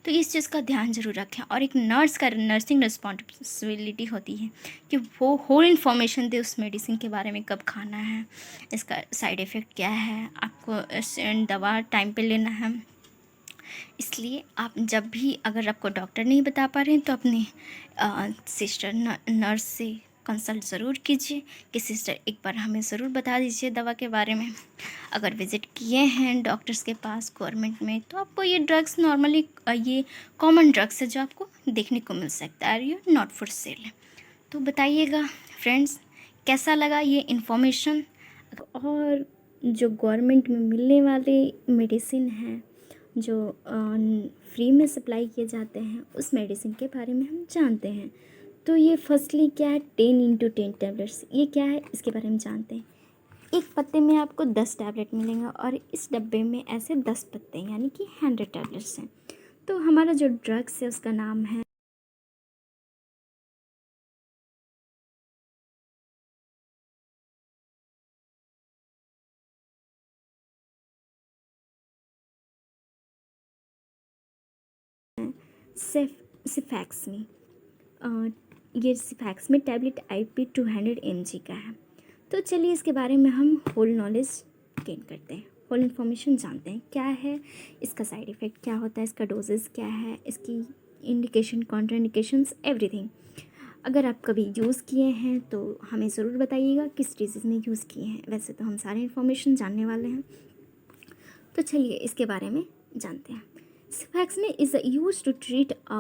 Speaker 1: तो इस चीज़ का ध्यान ज़रूर रखें। और एक नर्स का नर्सिंग रिस्पॉन्सिबिलिटी होती है कि वो होल इन्फॉर्मेशन दे उस मेडिसिन के बारे में, कब खाना है, इसका साइड इफ़ेक्ट क्या है, आपको दवा टाइम पे लेना है। इसलिए आप जब भी अगर आपको डॉक्टर नहीं बता पा रहे हैं तो अपने सिस्टर नर्स से कंसल्ट ज़रूर कीजिए कि सिस्टर एक बार हमें ज़रूर बता दीजिए दवा के बारे में। अगर विज़िट किए हैं डॉक्टर्स के पास गवर्नमेंट में तो आपको ये ड्रग्स नॉर्मली ये कॉमन ड्रग्स है जो आपको देखने को मिल सकता है, ये नॉट फॉर सेल है। तो बताइएगा फ्रेंड्स कैसा लगा ये इन्फॉर्मेशन। और जो गवर्नमेंट में मिलने वाले मेडिसिन हैं जो फ्री में सप्लाई किए जाते हैं उस मेडिसिन के बारे में हम जानते हैं। तो ये फर्स्टली क्या है, 10x10 टैबलेट्स, ये क्या है इसके बारे में जानते हैं। एक पत्ते में आपको 10 टैबलेट मिलेंगे और इस डब्बे में ऐसे 10 पत्ते यानी कि 100 टैबलेट्स हैं। तो हमारा जो ड्रग्स है उसका नाम है सिफैक्समी। ये सिफैक्समी टैबलेट IP 200 mg का है। तो चलिए इसके बारे में हम होल नॉलेज गेन करते हैं, होल इन्फॉर्मेशन जानते हैं क्या है, इसका साइड इफ़ेक्ट क्या होता है, इसका डोजेस क्या है, इसकी इंडिकेशन कॉन्ट्राइंडिकेशंस एवरीथिंग। अगर आप कभी यूज़ किए हैं तो हमें ज़रूर बताइएगा किस डिजीज़ में यूज़ किए हैं। वैसे तो हम सारे इन्फॉर्मेशन जानने वाले हैं, तो चलिए इसके बारे में जानते हैं। Cefaxime is used to treat a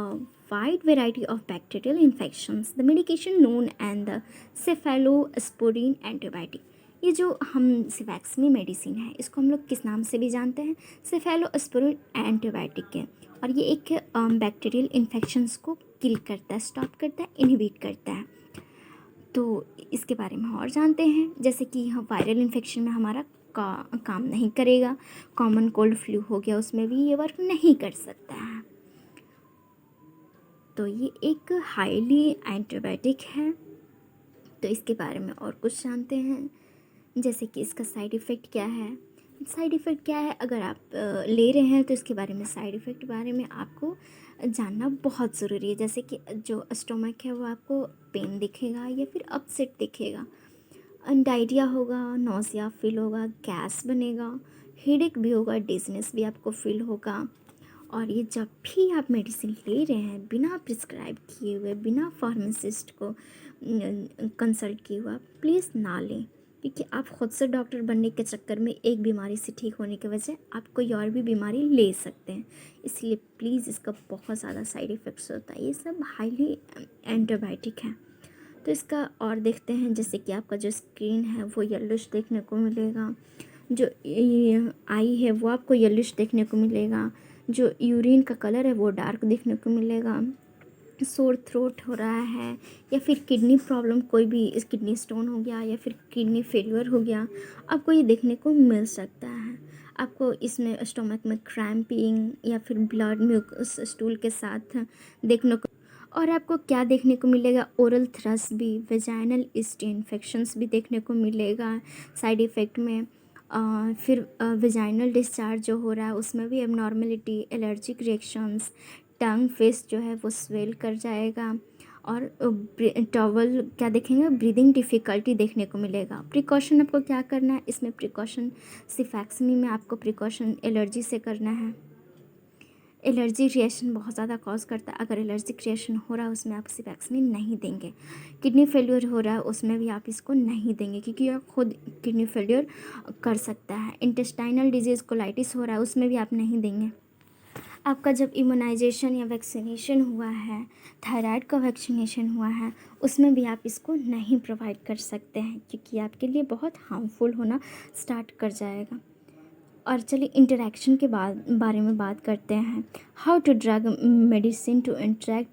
Speaker 1: wide variety of bacterial infections. The medication known as the cephalosporin antibiotic. ये जो हम सिफैक्समी मेडिसिन है इसको हम लोग किस नाम से भी जानते हैं, सेफेलोस्पोरिन एंटीबायोटिक के। और ये एक बैक्टीरियल इन्फेक्शंस को किल करता है, स्टॉप करता है, इनहिबिट करता है। तो इसके बारे में और जानते हैं, जैसे कि वायरल इन्फेक्शन में हमारा काम नहीं करेगा, कॉमन कोल्ड फ्लू हो गया उसमें भी ये वर्क नहीं कर सकता है। तो ये एक हाईली एंटीबायोटिक है। तो इसके बारे में और कुछ जानते हैं, जैसे कि इसका साइड इफ़ेक्ट क्या है। साइड इफ़ेक्ट क्या है, अगर आप ले रहे हैं तो इसके बारे में, साइड इफ़ेक्ट बारे में आपको जानना बहुत ज़रूरी है। जैसे कि जो स्टोमक है वो आपको पेन दिखेगा या फिर अपसेट दिखेगा, डायरिया होगा, नोज़िया फील होगा, गैस बनेगा, हेडेक भी होगा, डिज़नेस भी आपको फील होगा। और ये जब भी आप मेडिसिन ले रहे हैं बिना प्रिस्क्राइब किए हुए, बिना फार्मासिस्ट को कंसल्ट किए हुए, प्लीज़ ना लें। क्योंकि आप खुद से डॉक्टर बनने के चक्कर में एक बीमारी से ठीक होने की वजह आप कोई और भी बीमारी ले सकते हैं। इसलिए प्लीज़, इसका बहुत ज़्यादा साइड इफ़ेक्ट्स होता है, ये सब हाईली एंटीबायोटिक है। तो इसका और देखते हैं, जैसे कि आपका जो स्किन है वो येलोइश देखने को मिलेगा, जो आई है वो आपको येलोइश देखने को मिलेगा, जो यूरिन का कलर है वो डार्क देखने को मिलेगा, सोर थ्रोट हो रहा है, या फिर किडनी प्रॉब्लम, कोई भी इस किडनी स्टोन हो गया या फिर किडनी फेलियर हो गया, आपको ये देखने को मिल सकता है। आपको इसमें स्टोमक में क्रैम्पिंग या फिर ब्लड म्यूकस स्टूल के साथ देखने को, और आपको क्या देखने को मिलेगा, ओरल थ्रस भी, वेजाइनल ईस्ट इन्फेक्शंस भी देखने को मिलेगा साइड इफ़ेक्ट में। फिर वेजाइनल डिस्चार्ज जो हो रहा है उसमें भी एबनॉर्मेलिटी, एलर्जिक रिएक्शंस, टंग फेस जो है वो स्वेल कर जाएगा, और टॉवल क्या देखेंगे, ब्रीदिंग डिफ़िकल्टी देखने को मिलेगा। प्रिकॉशन आपको क्या करना है इसमें, प्रिकॉशन सिफैक्समी में आपको प्रिकॉशन एलर्जी से करना है। एलर्जी रिएक्शन बहुत ज़्यादा कॉज करता है, अगर एलर्जिक रिएक्शन हो रहा है उसमें आप सिफैक्समिन नहीं देंगे। किडनी फेलियर हो रहा है उसमें भी आप इसको नहीं देंगे, क्योंकि यह खुद किडनी फेलियर कर सकता है। इंटेस्टाइनल डिजीज़ कोलाइटिस हो रहा है उसमें भी आप नहीं देंगे। आपका जब इम्यूनाइजेशन या वैक्सीनेशन हुआ है, थायराइड का वैक्सीनेशन हुआ है, उसमें भी आप इसको नहीं प्रोवाइड कर सकते हैं, क्योंकि आपके लिए बहुत हार्मफुल होना स्टार्ट कर जाएगा। और चलिए इंटरेक्शन के बारे में बात करते हैं। How to drug medicine to interact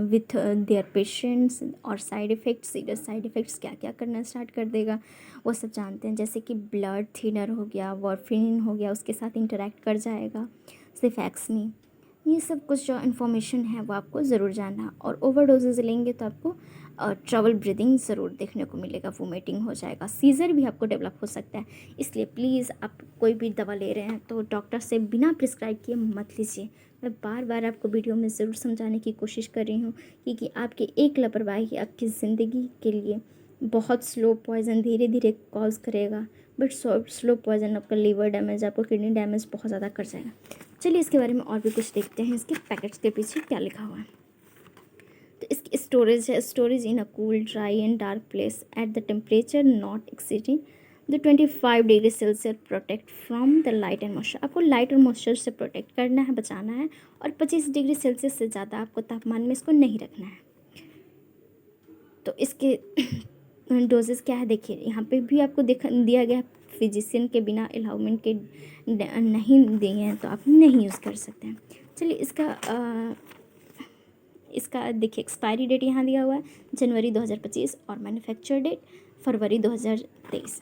Speaker 1: with their patients, और side effects, serious side effects क्या क्या करना स्टार्ट कर देगा वो सब जानते हैं। जैसे कि ब्लड थिनर हो गया, वॉरफिन हो गया, उसके साथ इंटरेक्ट कर जाएगा, सिफैक्समी, ये सब कुछ जो इन्फॉर्मेशन है वो आपको ज़रूर जानना। और ओवरडोजेज लेंगे तो आपको ट्रबल ब्रीदिंग ज़रूर देखने को मिलेगा, वोमिटिंग हो जाएगा, सीज़र भी आपको डेवलप हो सकता है। इसलिए प्लीज़, आप कोई भी दवा ले रहे हैं तो डॉक्टर से बिना प्रिस्क्राइब किए मत लीजिए। मैं बार बार आपको वीडियो में ज़रूर समझाने की कोशिश कर रही हूँ, क्योंकि आपकी एक लापरवाही आपकी ज़िंदगी के लिए बहुत स्लो पॉइज़न धीरे धीरे कॉज करेगा, बट स्लो पॉइज़न आपका लीवर डैमेज, आपको किडनी डैमेज बहुत ज़्यादा कर जाएगा। चलिए इसके बारे में और भी कुछ देखते हैं, इसके पैकेट्स के पीछे क्या लिखा हुआ है। तो इसकी स्टोरेज है, storage in a cool, dry and dark place at the temperature not exceeding the 25 degree Celsius, protect from the light and moisture. आपको लाइट और मॉइस्चर से प्रोटेक्ट करना है, बचाना है, और 25 डिग्री सेल्सियस से ज़्यादा आपको तापमान में इसको नहीं रखना है। तो इसके डोजेस क्या है देखिए, यहाँ पे भी आपको दिया गया, फिजिशियन के बिना अलाउमेंट के नहीं दिए हैं तो आप नहीं यूज़ कर सकते हैं। चलिए इसका देखिए, एक्सपायरी डेट यहाँ दिया हुआ है जनवरी 2025, और मैन्युफैक्चर डेट फरवरी 2023।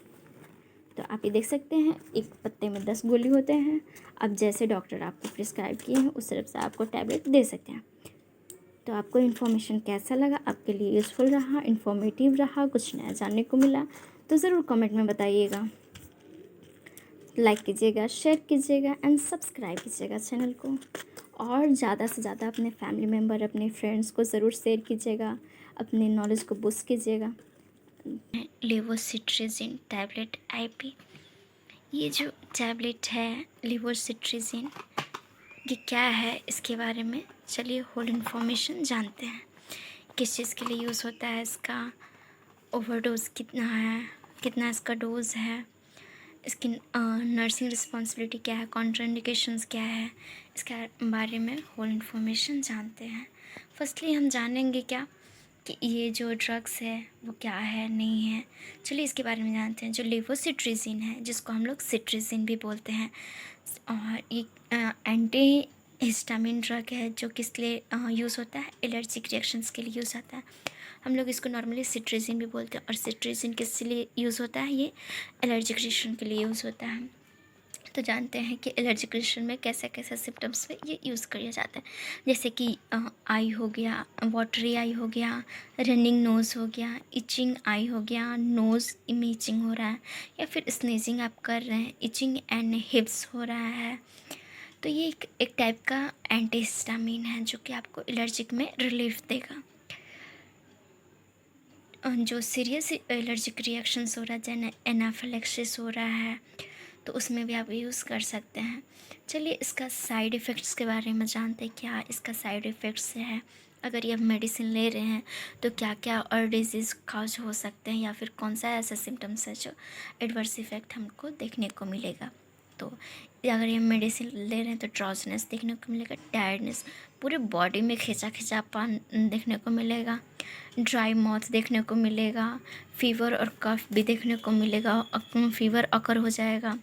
Speaker 1: तो आप ये देख सकते हैं, एक पत्ते में 10 गोली होते हैं। अब जैसे डॉक्टर आपको प्रिस्क्राइब किए हैं उस तरफ से आपको टैबलेट दे सकते हैं। तो आपको इन्फॉर्मेशन कैसा लगा, आपके लिए यूज़फुल रहा, इन्फॉर्मेटिव रहा, कुछ नया जानने को मिला, तो ज़रूर कमेंट में बताइएगा। लाइक कीजिएगा, शेयर कीजिएगा एंड सब्सक्राइब कीजिएगा चैनल को, और ज़्यादा से ज़्यादा अपने फैमिली मेम्बर, अपने फ्रेंड्स को ज़रूर शेयर कीजिएगा, अपने नॉलेज को बूस्ट कीजिएगा। लेवोसिट्राजिन टैबलेट आईपी, ये जो टैबलेट है लेवोसिट्राजिन, ये क्या है इसके बारे में चलिए होल इन्फॉर्मेशन जानते हैं। किस चीज़ के लिए यूज़ होता है इसका, ओवरडोज कितना है, कितना इसका डोज है, इसकी नर्सिंग रिस्पॉन्सिबिलिटी क्या है, कॉन्ट्राइंडिकेशंस क्या है, इसके बारे में होल इन्फॉर्मेशन जानते हैं। फर्स्टली हम जानेंगे क्या कि ये जो ड्रग्स है वो क्या है, नहीं है। चलिए इसके बारे में जानते हैं। जो लेवोसिट्राजिन है, जिसको हम लोग सिट्राजिन भी बोलते हैं, और ये एंटी हिस्टामिन ड्रग है, जो किस लिए यूज़ होता है, एलर्जिक रिएक्शंस के लिए यूज़ होता है। हम लोग इसको नॉर्मली सिट्राजिन भी बोलते हैं। और सिट्राजिन किस लिए यूज़ होता है, ये एलर्जिक रिएक्शन के लिए यूज़ होता है। तो जानते हैं कि एलर्जिक रिएक्शन में कैसे कैसे सिम्टम्स में ये यूज़ किया जाता है। जैसे कि आई हो गया, वाटरी आई हो गया, रनिंग नोज़ हो गया, इचिंग आई हो गया, नोज़ में इचिंग हो रहा है, या फिर स्नीजिंग आप कर रहे हैं, इचिंग एंड हिप्स हो रहा है। तो ये एक टाइप का एंटीहिस्टामिन है जो कि आपको एलर्जिक में रिलीफ देगा। जो सीरियस एलर्जिक रिएक्शंस हो रहा है, जैसे एनाफिलैक्सिस हो रहा है, तो उसमें भी आप यूज़ कर सकते हैं। चलिए इसका साइड इफ़ेक्ट्स के बारे में जानते हैं, क्या इसका साइड इफ़ेक्ट्स है, अगर ये आप मेडिसिन ले रहे हैं तो क्या क्या और डिजीज़ काज हो सकते हैं, या फिर कौन सा ऐसा सिम्टम्स है जो एडवर्स इफेक्ट हमको देखने को मिलेगा। तो अगर ये मेडिसिन ले रहे हैं तो ड्राउज़नेस देखने को मिलेगा, टायर्डनेस, पूरे बॉडी में खिंचापन देखने को मिलेगा, ड्राई माउथ देखने को मिलेगा, फीवर और कफ भी देखने को मिलेगा, फीवर अकर हो जाएगा।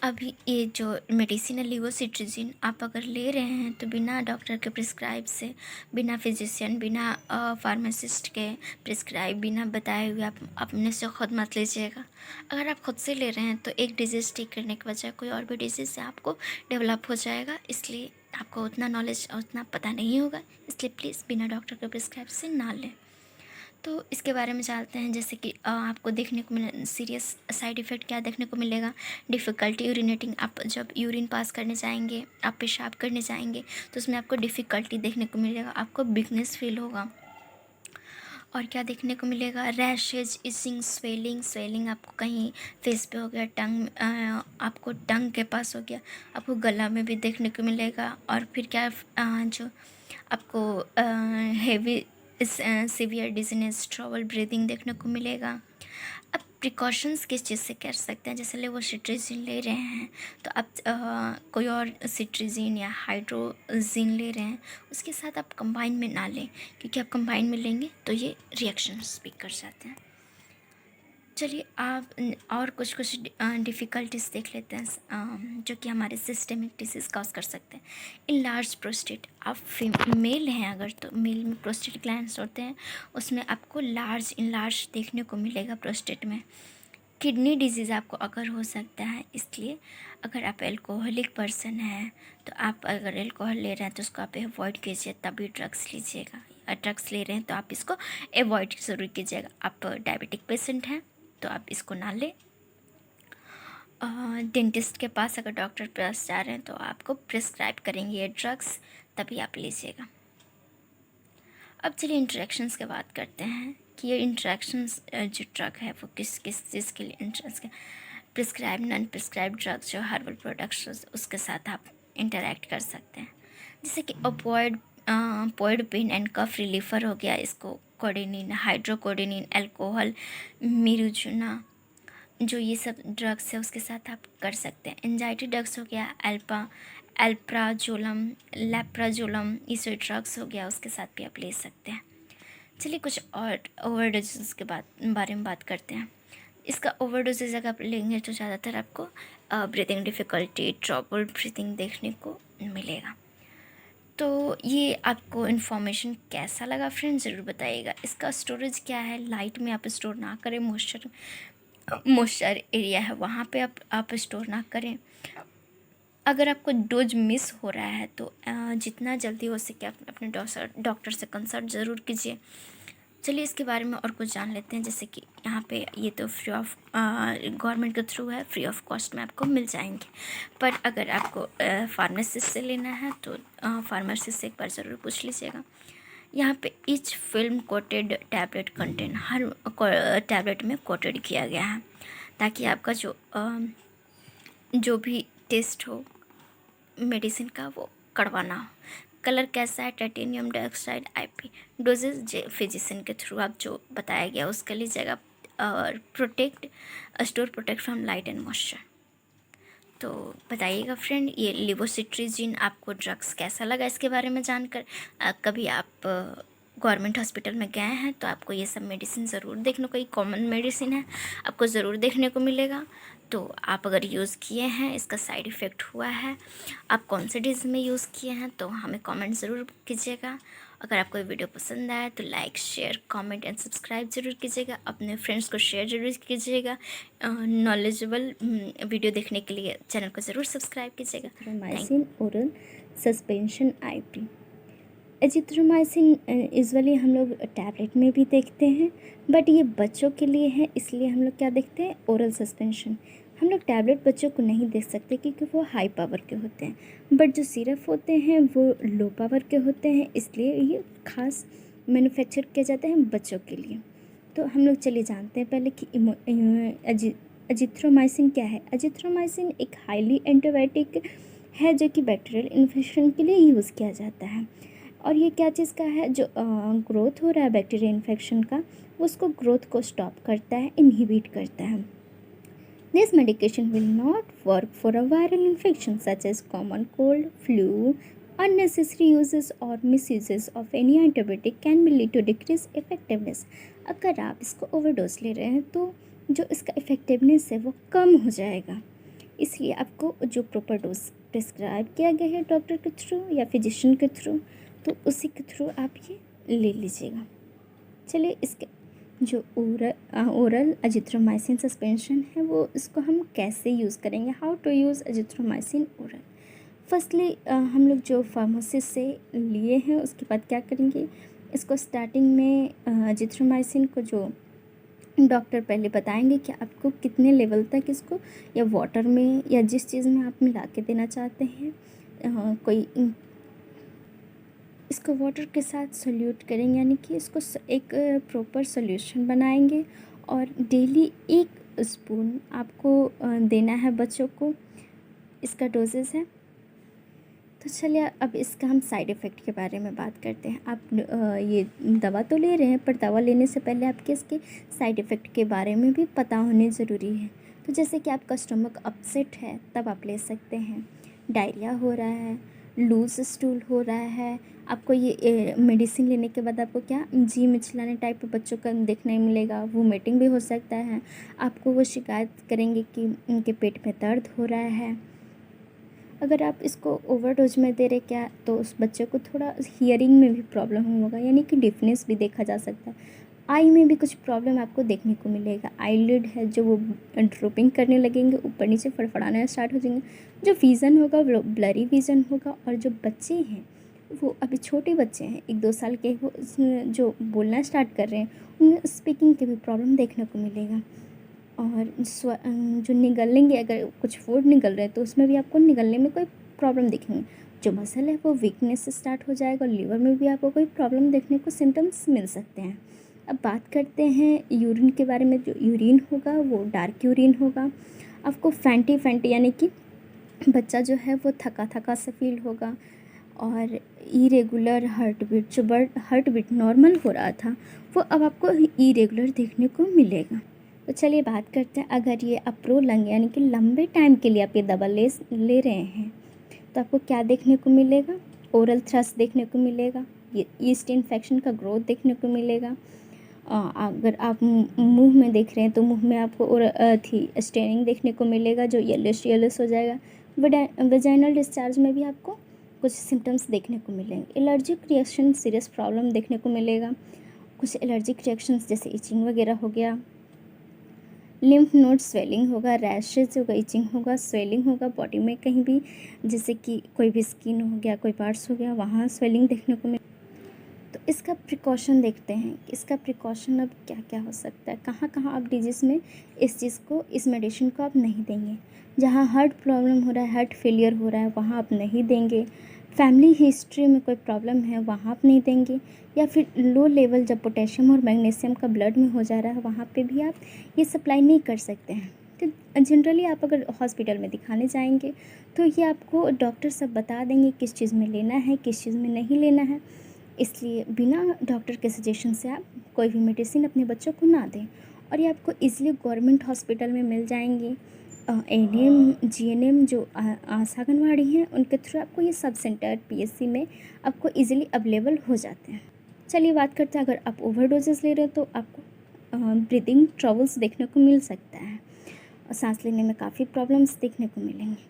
Speaker 1: अभी ये जो मेडिसिन है लिवोसिट्रिजिन आप अगर ले रहे हैं तो बिना डॉक्टर के प्रिस्क्राइब से, बिना फिजिशियन, बिना फार्मासिस्ट के प्रिस्क्राइब, बिना बताए हुए आप अपने से खुद मत लीजिएगा। अगर आप खुद से ले रहे हैं तो एक डिजीज़ ठीक करने के बजाय कोई और भी डिजीज़ से आपको डेवलप हो जाएगा, इसलिए आपको उतना नॉलेज उतना पता नहीं होगा, इसलिए प्लीज़ बिना डॉक्टर के प्रिस्क्राइब से ना लें। तो इसके बारे में जानते हैं, जैसे कि आपको देखने को मिले सीरियस साइड इफ़ेक्ट क्या देखने को मिलेगा। डिफ़िकल्टी यूरिनेटिंग, आप जब यूरिन पास करने जाएंगे, आप पेशाब करने जाएंगे तो उसमें आपको डिफ़िकल्टी देखने को मिलेगा, आपको वीकनेस फील होगा। और क्या देखने को मिलेगा, रैशेज, इचिंग, स्वेलिंग आपको कहीं फेस पे हो गया, आपको टंग के पास हो गया, आपको गला में भी देखने को मिलेगा। और फिर क्या जो आपको heavy severe dizziness, trouble breathing देखने को मिलेगा। अब प्रिकॉशंस किस चीज़ से कर सकते हैं, जैसे लेवोसिट्रिजिन ले रहे हैं तो आप कोई और सिट्रिजिन या हाइड्रोजिन ले रहे हैं उसके साथ आप कंबाइन में ना लें, क्योंकि आप कंबाइन में लेंगे तो ये रिएक्शंस भी कर जाते हैं। चलिए आप और कुछ डिफ़िकल्टीज देख लेते हैं जो कि हमारे सिस्टमिक डिसीज़ कॉज कर सकते हैं। इन लार्ज प्रोस्टेट, आप मेल हैं अगर तो मेल में प्रोस्टेट ग्लैंड्स होते हैं, उसमें आपको लार्ज देखने को मिलेगा प्रोस्टेट में। किडनी डिजीज़ आपको अगर हो सकता है, इसलिए अगर आप एल्कोहलिक पर्सन हैं तो आप अगर एल्कोहल ले रहे हैं तो उसको आप अवॉइड कीजिए, तभी ड्रग्स लीजिएगा। ड्रग्स ले रहे हैं तो आप इसको अवॉइड ज़रूर कीजिएगा। आप डायबिटिक पेशेंट हैं तो आप इसको ना लें। डेंटिस्ट के पास अगर डॉक्टर के पास जा रहे हैं तो आपको प्रिस्क्राइब करेंगे ये ड्रग्स, तभी आप लीजिएगा। अब चलिए इंटरेक्शंस की बात करते हैं कि ये इंटरेक्शंस जो ड्रग है वो किस किस चीज़ के लिए इंटरेस्ट के, प्रिस्क्राइब, नॉन प्रिस्क्राइब ड्रग्स जो हर्बल प्रोडक्ट्स उसके साथ आप इंटरेक्ट कर सकते हैं। जैसे कि पोइड पेन एंड कफ रिलीफर हो गया, इसको कोडेनिन, हाइड्रोकोडेनिन, अल्कोहल, मिरुजुना, जो ये सब ड्रग्स है उसके साथ आप कर सकते हैं। एंजाइटी ड्रग्स हो गया एल्प्राजोलम, लेप्राजोलम, ये सब ड्रग्स हो गया, उसके साथ भी आप ले सकते हैं। चलिए कुछ और ओवरडोजेस के बारे में बात करते हैं। इसका ओवरडोजेज अगर आप लेंगे तो ज़्यादातर आपको ब्रीदिंग डिफ़िकल्टी, ट्रबल ब्रीदिंग देखने को मिलेगा। तो ये आपको इन्फॉर्मेशन कैसा लगा फ्रेंड्स ज़रूर बताइएगा। इसका स्टोरेज क्या है, लाइट में आप स्टोर ना करें, मॉइस्चर एरिया है वहाँ पे आप स्टोर ना करें। अगर आपको डोज मिस हो रहा है तो जितना जल्दी हो सके आप अपने डॉक्टर से कंसल्ट ज़रूर कीजिए। चलिए इसके बारे में और कुछ जान लेते हैं, जैसे कि यहाँ पे ये तो फ्री ऑफ गवर्नमेंट के थ्रू है, फ्री ऑफ कॉस्ट में आपको मिल जाएंगे। पर अगर आपको फार्मेसिस्ट से लेना है तो फार्मेसिस्ट से एक बार ज़रूर पूछ लीजिएगा। यहाँ पे each film coated tablet contain, हर टैबलेट में कोटेड किया गया है ताकि आपका जो भी टेस्ट हो मेडिसिन का वो कड़वा ना हो। कलर कैसा है, titanium dioxide IP। Doses physician के थ्रू आप जो बताया गया उसका लीजिएगा। और store protect from light and moisture. तो बताइएगा फ्रेंड, ये लिवोसिट्रिजिन आपको ड्रग्स कैसा लगा इसके बारे में जानकर। कभी आप गवर्नमेंट हॉस्पिटल में गए हैं तो आपको ये सब मेडिसिन ज़रूर देखने को, ये कॉमन मेडिसिन है, आपको ज़रूर देखने को मिलेगा। तो आप अगर यूज़ किए हैं, इसका साइड इफ़ेक्ट हुआ है, आप कौन से डिज़ में यूज़ किए हैं तो हमें कमेंट ज़रूर कीजिएगा। अगर आपको ये वीडियो पसंद आया तो like, share, comment and subscribe ज़रूर कीजिएगा। अपने फ्रेंड्स को शेयर ज़रूर कीजिएगा। नॉलेजेबल वीडियो देखने के लिए चैनल को ज़रूर सब्सक्राइब कीजिएगा।
Speaker 2: Azithromycin oral suspension IP। Azithromycin usually हम लोग टैबलेट में भी देखते हैं, बट ये बच्चों के लिए है, इसलिए हम लोग क्या देखते हैं, ओरल सस्पेंशन। हम लोग टैबलेट बच्चों को नहीं देख सकते क्योंकि वो हाई पावर के होते हैं, बट जो सिरप होते हैं वो लो पावर के होते हैं, इसलिए ये खास मैन्युफैक्चर किया जाता है बच्चों के लिए। तो हम लोग चलिए जानते हैं पहले कि एजिथ्रोमाइसिन क्या है। एजिथ्रोमाइसिन एक हाईली एंटीबायोटिक है जो कि बैक्टीरियल इन्फेक्शन के लिए यूज़ किया जाता है। और ये क्या चीज़ का है, जो ग्रोथ हो रहा है बैक्टीरिया इन्फेक्शन का, वो उसको ग्रोथ को स्टॉप करता है, इनहिबिट करता है। This medication will not work for a viral infection such as common cold, flu. Unnecessary uses or misuses of any antibiotic can be lead to decreased effectiveness. अगर आप इसको ओवरडोज ले रहे हैं तो जो इसका इफ़ेक्टिवनेस है वो कम हो जाएगा, इसलिए आपको जो प्रॉपर डोज प्रिस्क्राइब किया गया है डॉक्टर के थ्रू या फिजिशियन के थ्रू, तो उसी के थ्रू आप ये ले लीजिएगा। चलिए, इसके जो ओरल अजिथ्रोमाइसिन सस्पेंशन है वो इसको हम कैसे यूज़ करेंगे, how to use azithromycin oral. Firstly हम लोग जो फार्मेसी से लिए हैं उसके बाद क्या करेंगे, इसको स्टार्टिंग में अजिथ्रोमाइसिन को जो डॉक्टर पहले बताएंगे कि आपको कितने लेवल तक इसको या वाटर में या जिस चीज़ में आप मिला के देना चाहते हैं, इसको वाटर के साथ सोल्यूट करेंगे, यानी कि इसको एक प्रॉपर सोल्यूशन बनाएंगे और डेली 1 स्पून आपको देना है बच्चों को, इसका डोजेस है। तो चलिए अब इसका हम साइड इफ़ेक्ट के बारे में बात करते हैं। आप ये दवा तो ले रहे हैं, पर दवा लेने से पहले आपके इसके साइड इफ़ेक्ट के बारे में भी पता होने ज़रूरी है। तो जैसे कि आपका स्टमक अपसेट है तब आप ले सकते हैं, डायरिया हो रहा है, लूज स्टूल हो रहा है, आपको ये मेडिसिन लेने के बाद आपको क्या जी मिचलाने टाइप बच्चों का देखने मिलेगा, वोमिटिंग भी हो सकता है, आपको वो शिकायत करेंगे कि उनके पेट में दर्द हो रहा है। अगर आप इसको ओवरडोज में दे रहे क्या, तो उस बच्चे को थोड़ा हियरिंग में भी प्रॉब्लम होगा, यानी कि डिफनेस भी देखा जा सकता है। आई में भी कुछ प्रॉब्लम आपको देखने को मिलेगा, आईलिड है जो वो ड्रॉपिंग करने लगेंगे, ऊपर नीचे फड़फड़ाना स्टार्ट हो जाएंगे, जो विज़न होगा वो ब्लरी विज़न होगा। और जो बच्चे हैं वो अभी छोटे बच्चे हैं, 1-2 साल के, वो जो बोलना स्टार्ट कर रहे हैं उनमें स्पीकिंग के भी प्रॉब्लम देखने को मिलेगा। और जो निगलेंगे, अगर कुछ फूड निगल रहे हैं तो उसमें भी आपको निगलने में कोई प्रॉब्लम दिखेंगे, जो मसल है वो वीकनेस से स्टार्ट हो जाएगा, और लीवर में भी आपको कोई प्रॉब्लम देखने को सिम्टम्स मिल सकते हैं। अब बात करते हैं यूरिन के बारे में। जो यूरिन होगा वो डार्क यूरिन होगा, आपको फैंटी फैंटी यानी कि बच्चा जो है वो थका थका सा फील होगा, और इरेगुलर हार्ट बीट, जो हार्ट बीट नॉर्मल हो रहा था वो अब आपको इरेगुलर देखने को मिलेगा। तो चलिए बात करते हैं, अगर ये अप्रो लंग यानी कि लंबे टाइम के लिए आप ये दवा ले रहे हैं तो आपको क्या देखने को मिलेगा, ओरल थ्रस्ट देखने को मिलेगा, ये ईस्ट इन्फेक्शन का ग्रोथ देखने को मिलेगा। अगर आप मुंह में देख रहे हैं तो मुंह में आपको और स्टेनिंग देखने को मिलेगा, जो येलोश हो जाएगा। वेजाइनल डिस्चार्ज में भी आपको कुछ सिम्टम्स देखने को मिलेंगे। एलर्जिक रिएक्शन, सीरियस प्रॉब्लम देखने को मिलेगा, कुछ एलर्जिक रिएक्शंस जैसे इचिंग वगैरह हो गया, लिम्फ नोड स्वेलिंग होगा, रैशेज होगा, इचिंग होगा, स्वेलिंग होगा बॉडी में कहीं भी, जैसे कि कोई भी स्किन हो गया, कोई पार्ट्स हो गया, वहाँ स्वेलिंग देखने को मिले। तो इसका प्रिकॉशन देखते हैं कि इसका प्रिकॉशन अब क्या क्या हो सकता है, कहाँ कहाँ आप डिजीज़ में इस चीज़ को, इस मेडिसिन को आप नहीं देंगे। जहाँ हार्ट प्रॉब्लम हो रहा है, हार्ट फेलियर हो रहा है, वहाँ आप नहीं देंगे। फैमिली हिस्ट्री में कोई प्रॉब्लम है वहाँ आप नहीं देंगे, या फिर लो लेवल जब पोटेशियम और मैग्नीशियम का ब्लड में हो जा रहा है वहाँ पे भी आप ये सप्लाई नहीं कर सकते हैं। तो जनरली आप अगर हॉस्पिटल में दिखाने जाएंगे तो ये आपको डॉक्टर सब बता देंगे किस चीज़ में लेना है, किस चीज़ में नहीं लेना है, इसलिए बिना डॉक्टर के सजेशन से आप कोई भी मेडिसिन अपने बच्चों को ना दें। और ये आपको ईज़िली गवर्नमेंट हॉस्पिटल में मिल जाएंगी। एनएम जीएनएम जो आशा आंगनवाड़ी हैं उनके थ्रू आपको ये सब सेंटर पीएससी में आपको इजीली अवेलेबल हो जाते हैं। चलिए बात करते हैं, अगर आप ओवरडोजेस ले रहे हो तो आपको ब्रीदिंग ट्रबल्स देखने को मिल सकता है, और सांस लेने में काफ़ी प्रॉब्लम्स देखने को मिलेंगी।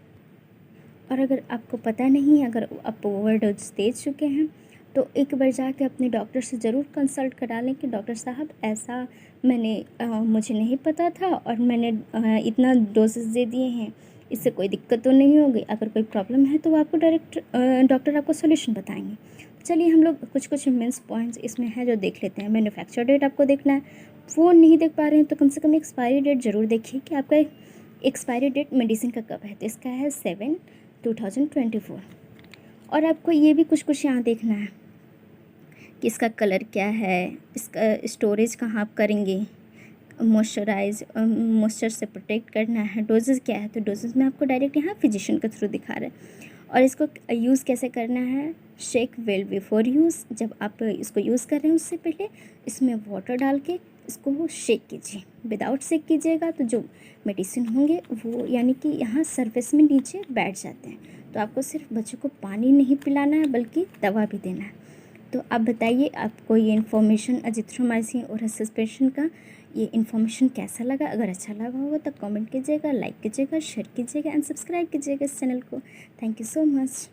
Speaker 2: और अगर आपको पता नहीं है, अगर आप ओवरडोज दे चुके हैं तो एक बार जाके अपने डॉक्टर से ज़रूर कंसल्ट करा लें कि डॉक्टर साहब ऐसा मुझे नहीं पता था और मैंने इतना डोजेस दे दिए हैं, इससे कोई दिक्कत तो नहीं होगी। अगर कोई प्रॉब्लम है तो वो आपको डायरेक्ट डॉक्टर आपको सोल्यूशन बताएंगे। चलिए हम लोग कुछ मेंस पॉइंट्स इसमें है जो देख लेते हैं। मैन्युफैक्चर डेट आपको देखना है, वो नहीं देख पा रहे हैं तो कम से कम एक्सपायरी डेट ज़रूर देखिए कि आपका एक्सपायरी डेट मेडिसिन का कब है। तो इसका है 7/2024। और आपको ये भी कुछ यहाँ देखना है कि इसका कलर क्या है, इसका स्टोरेज कहाँ आप करेंगे, मॉइस्चर से प्रोटेक्ट करना है, डोजेस क्या है, तो डोजेस में आपको डायरेक्ट यहाँ फिजिशियन के थ्रू दिखा रहे हैं। और इसको यूज़ कैसे करना है, शेक वेल बिफोर यूज़। जब आप इसको यूज़ कर रहे हैं उससे पहले इसमें वाटर डाल के इसको शेक कीजिए। विदाउट शेक कीजिएगा तो जो मेडिसिन होंगे वो यानी कि यहाँ सरफेस में नीचे बैठ जाते हैं। तो आपको सिर्फ बच्चों को पानी नहीं पिलाना है बल्कि दवा भी देना है। तो आप बताइए आपको ये इन्फॉर्मेशन अजिथ्रोमाइसिन और सस्पेंशन का ये इन्फॉर्मेशन कैसा लगा। अगर अच्छा लगा होगा तो कमेंट कीजिएगा, लाइक कीजिएगा, शेयर कीजिएगा एंड सब्सक्राइब कीजिएगा इस चैनल को। Thank you so much.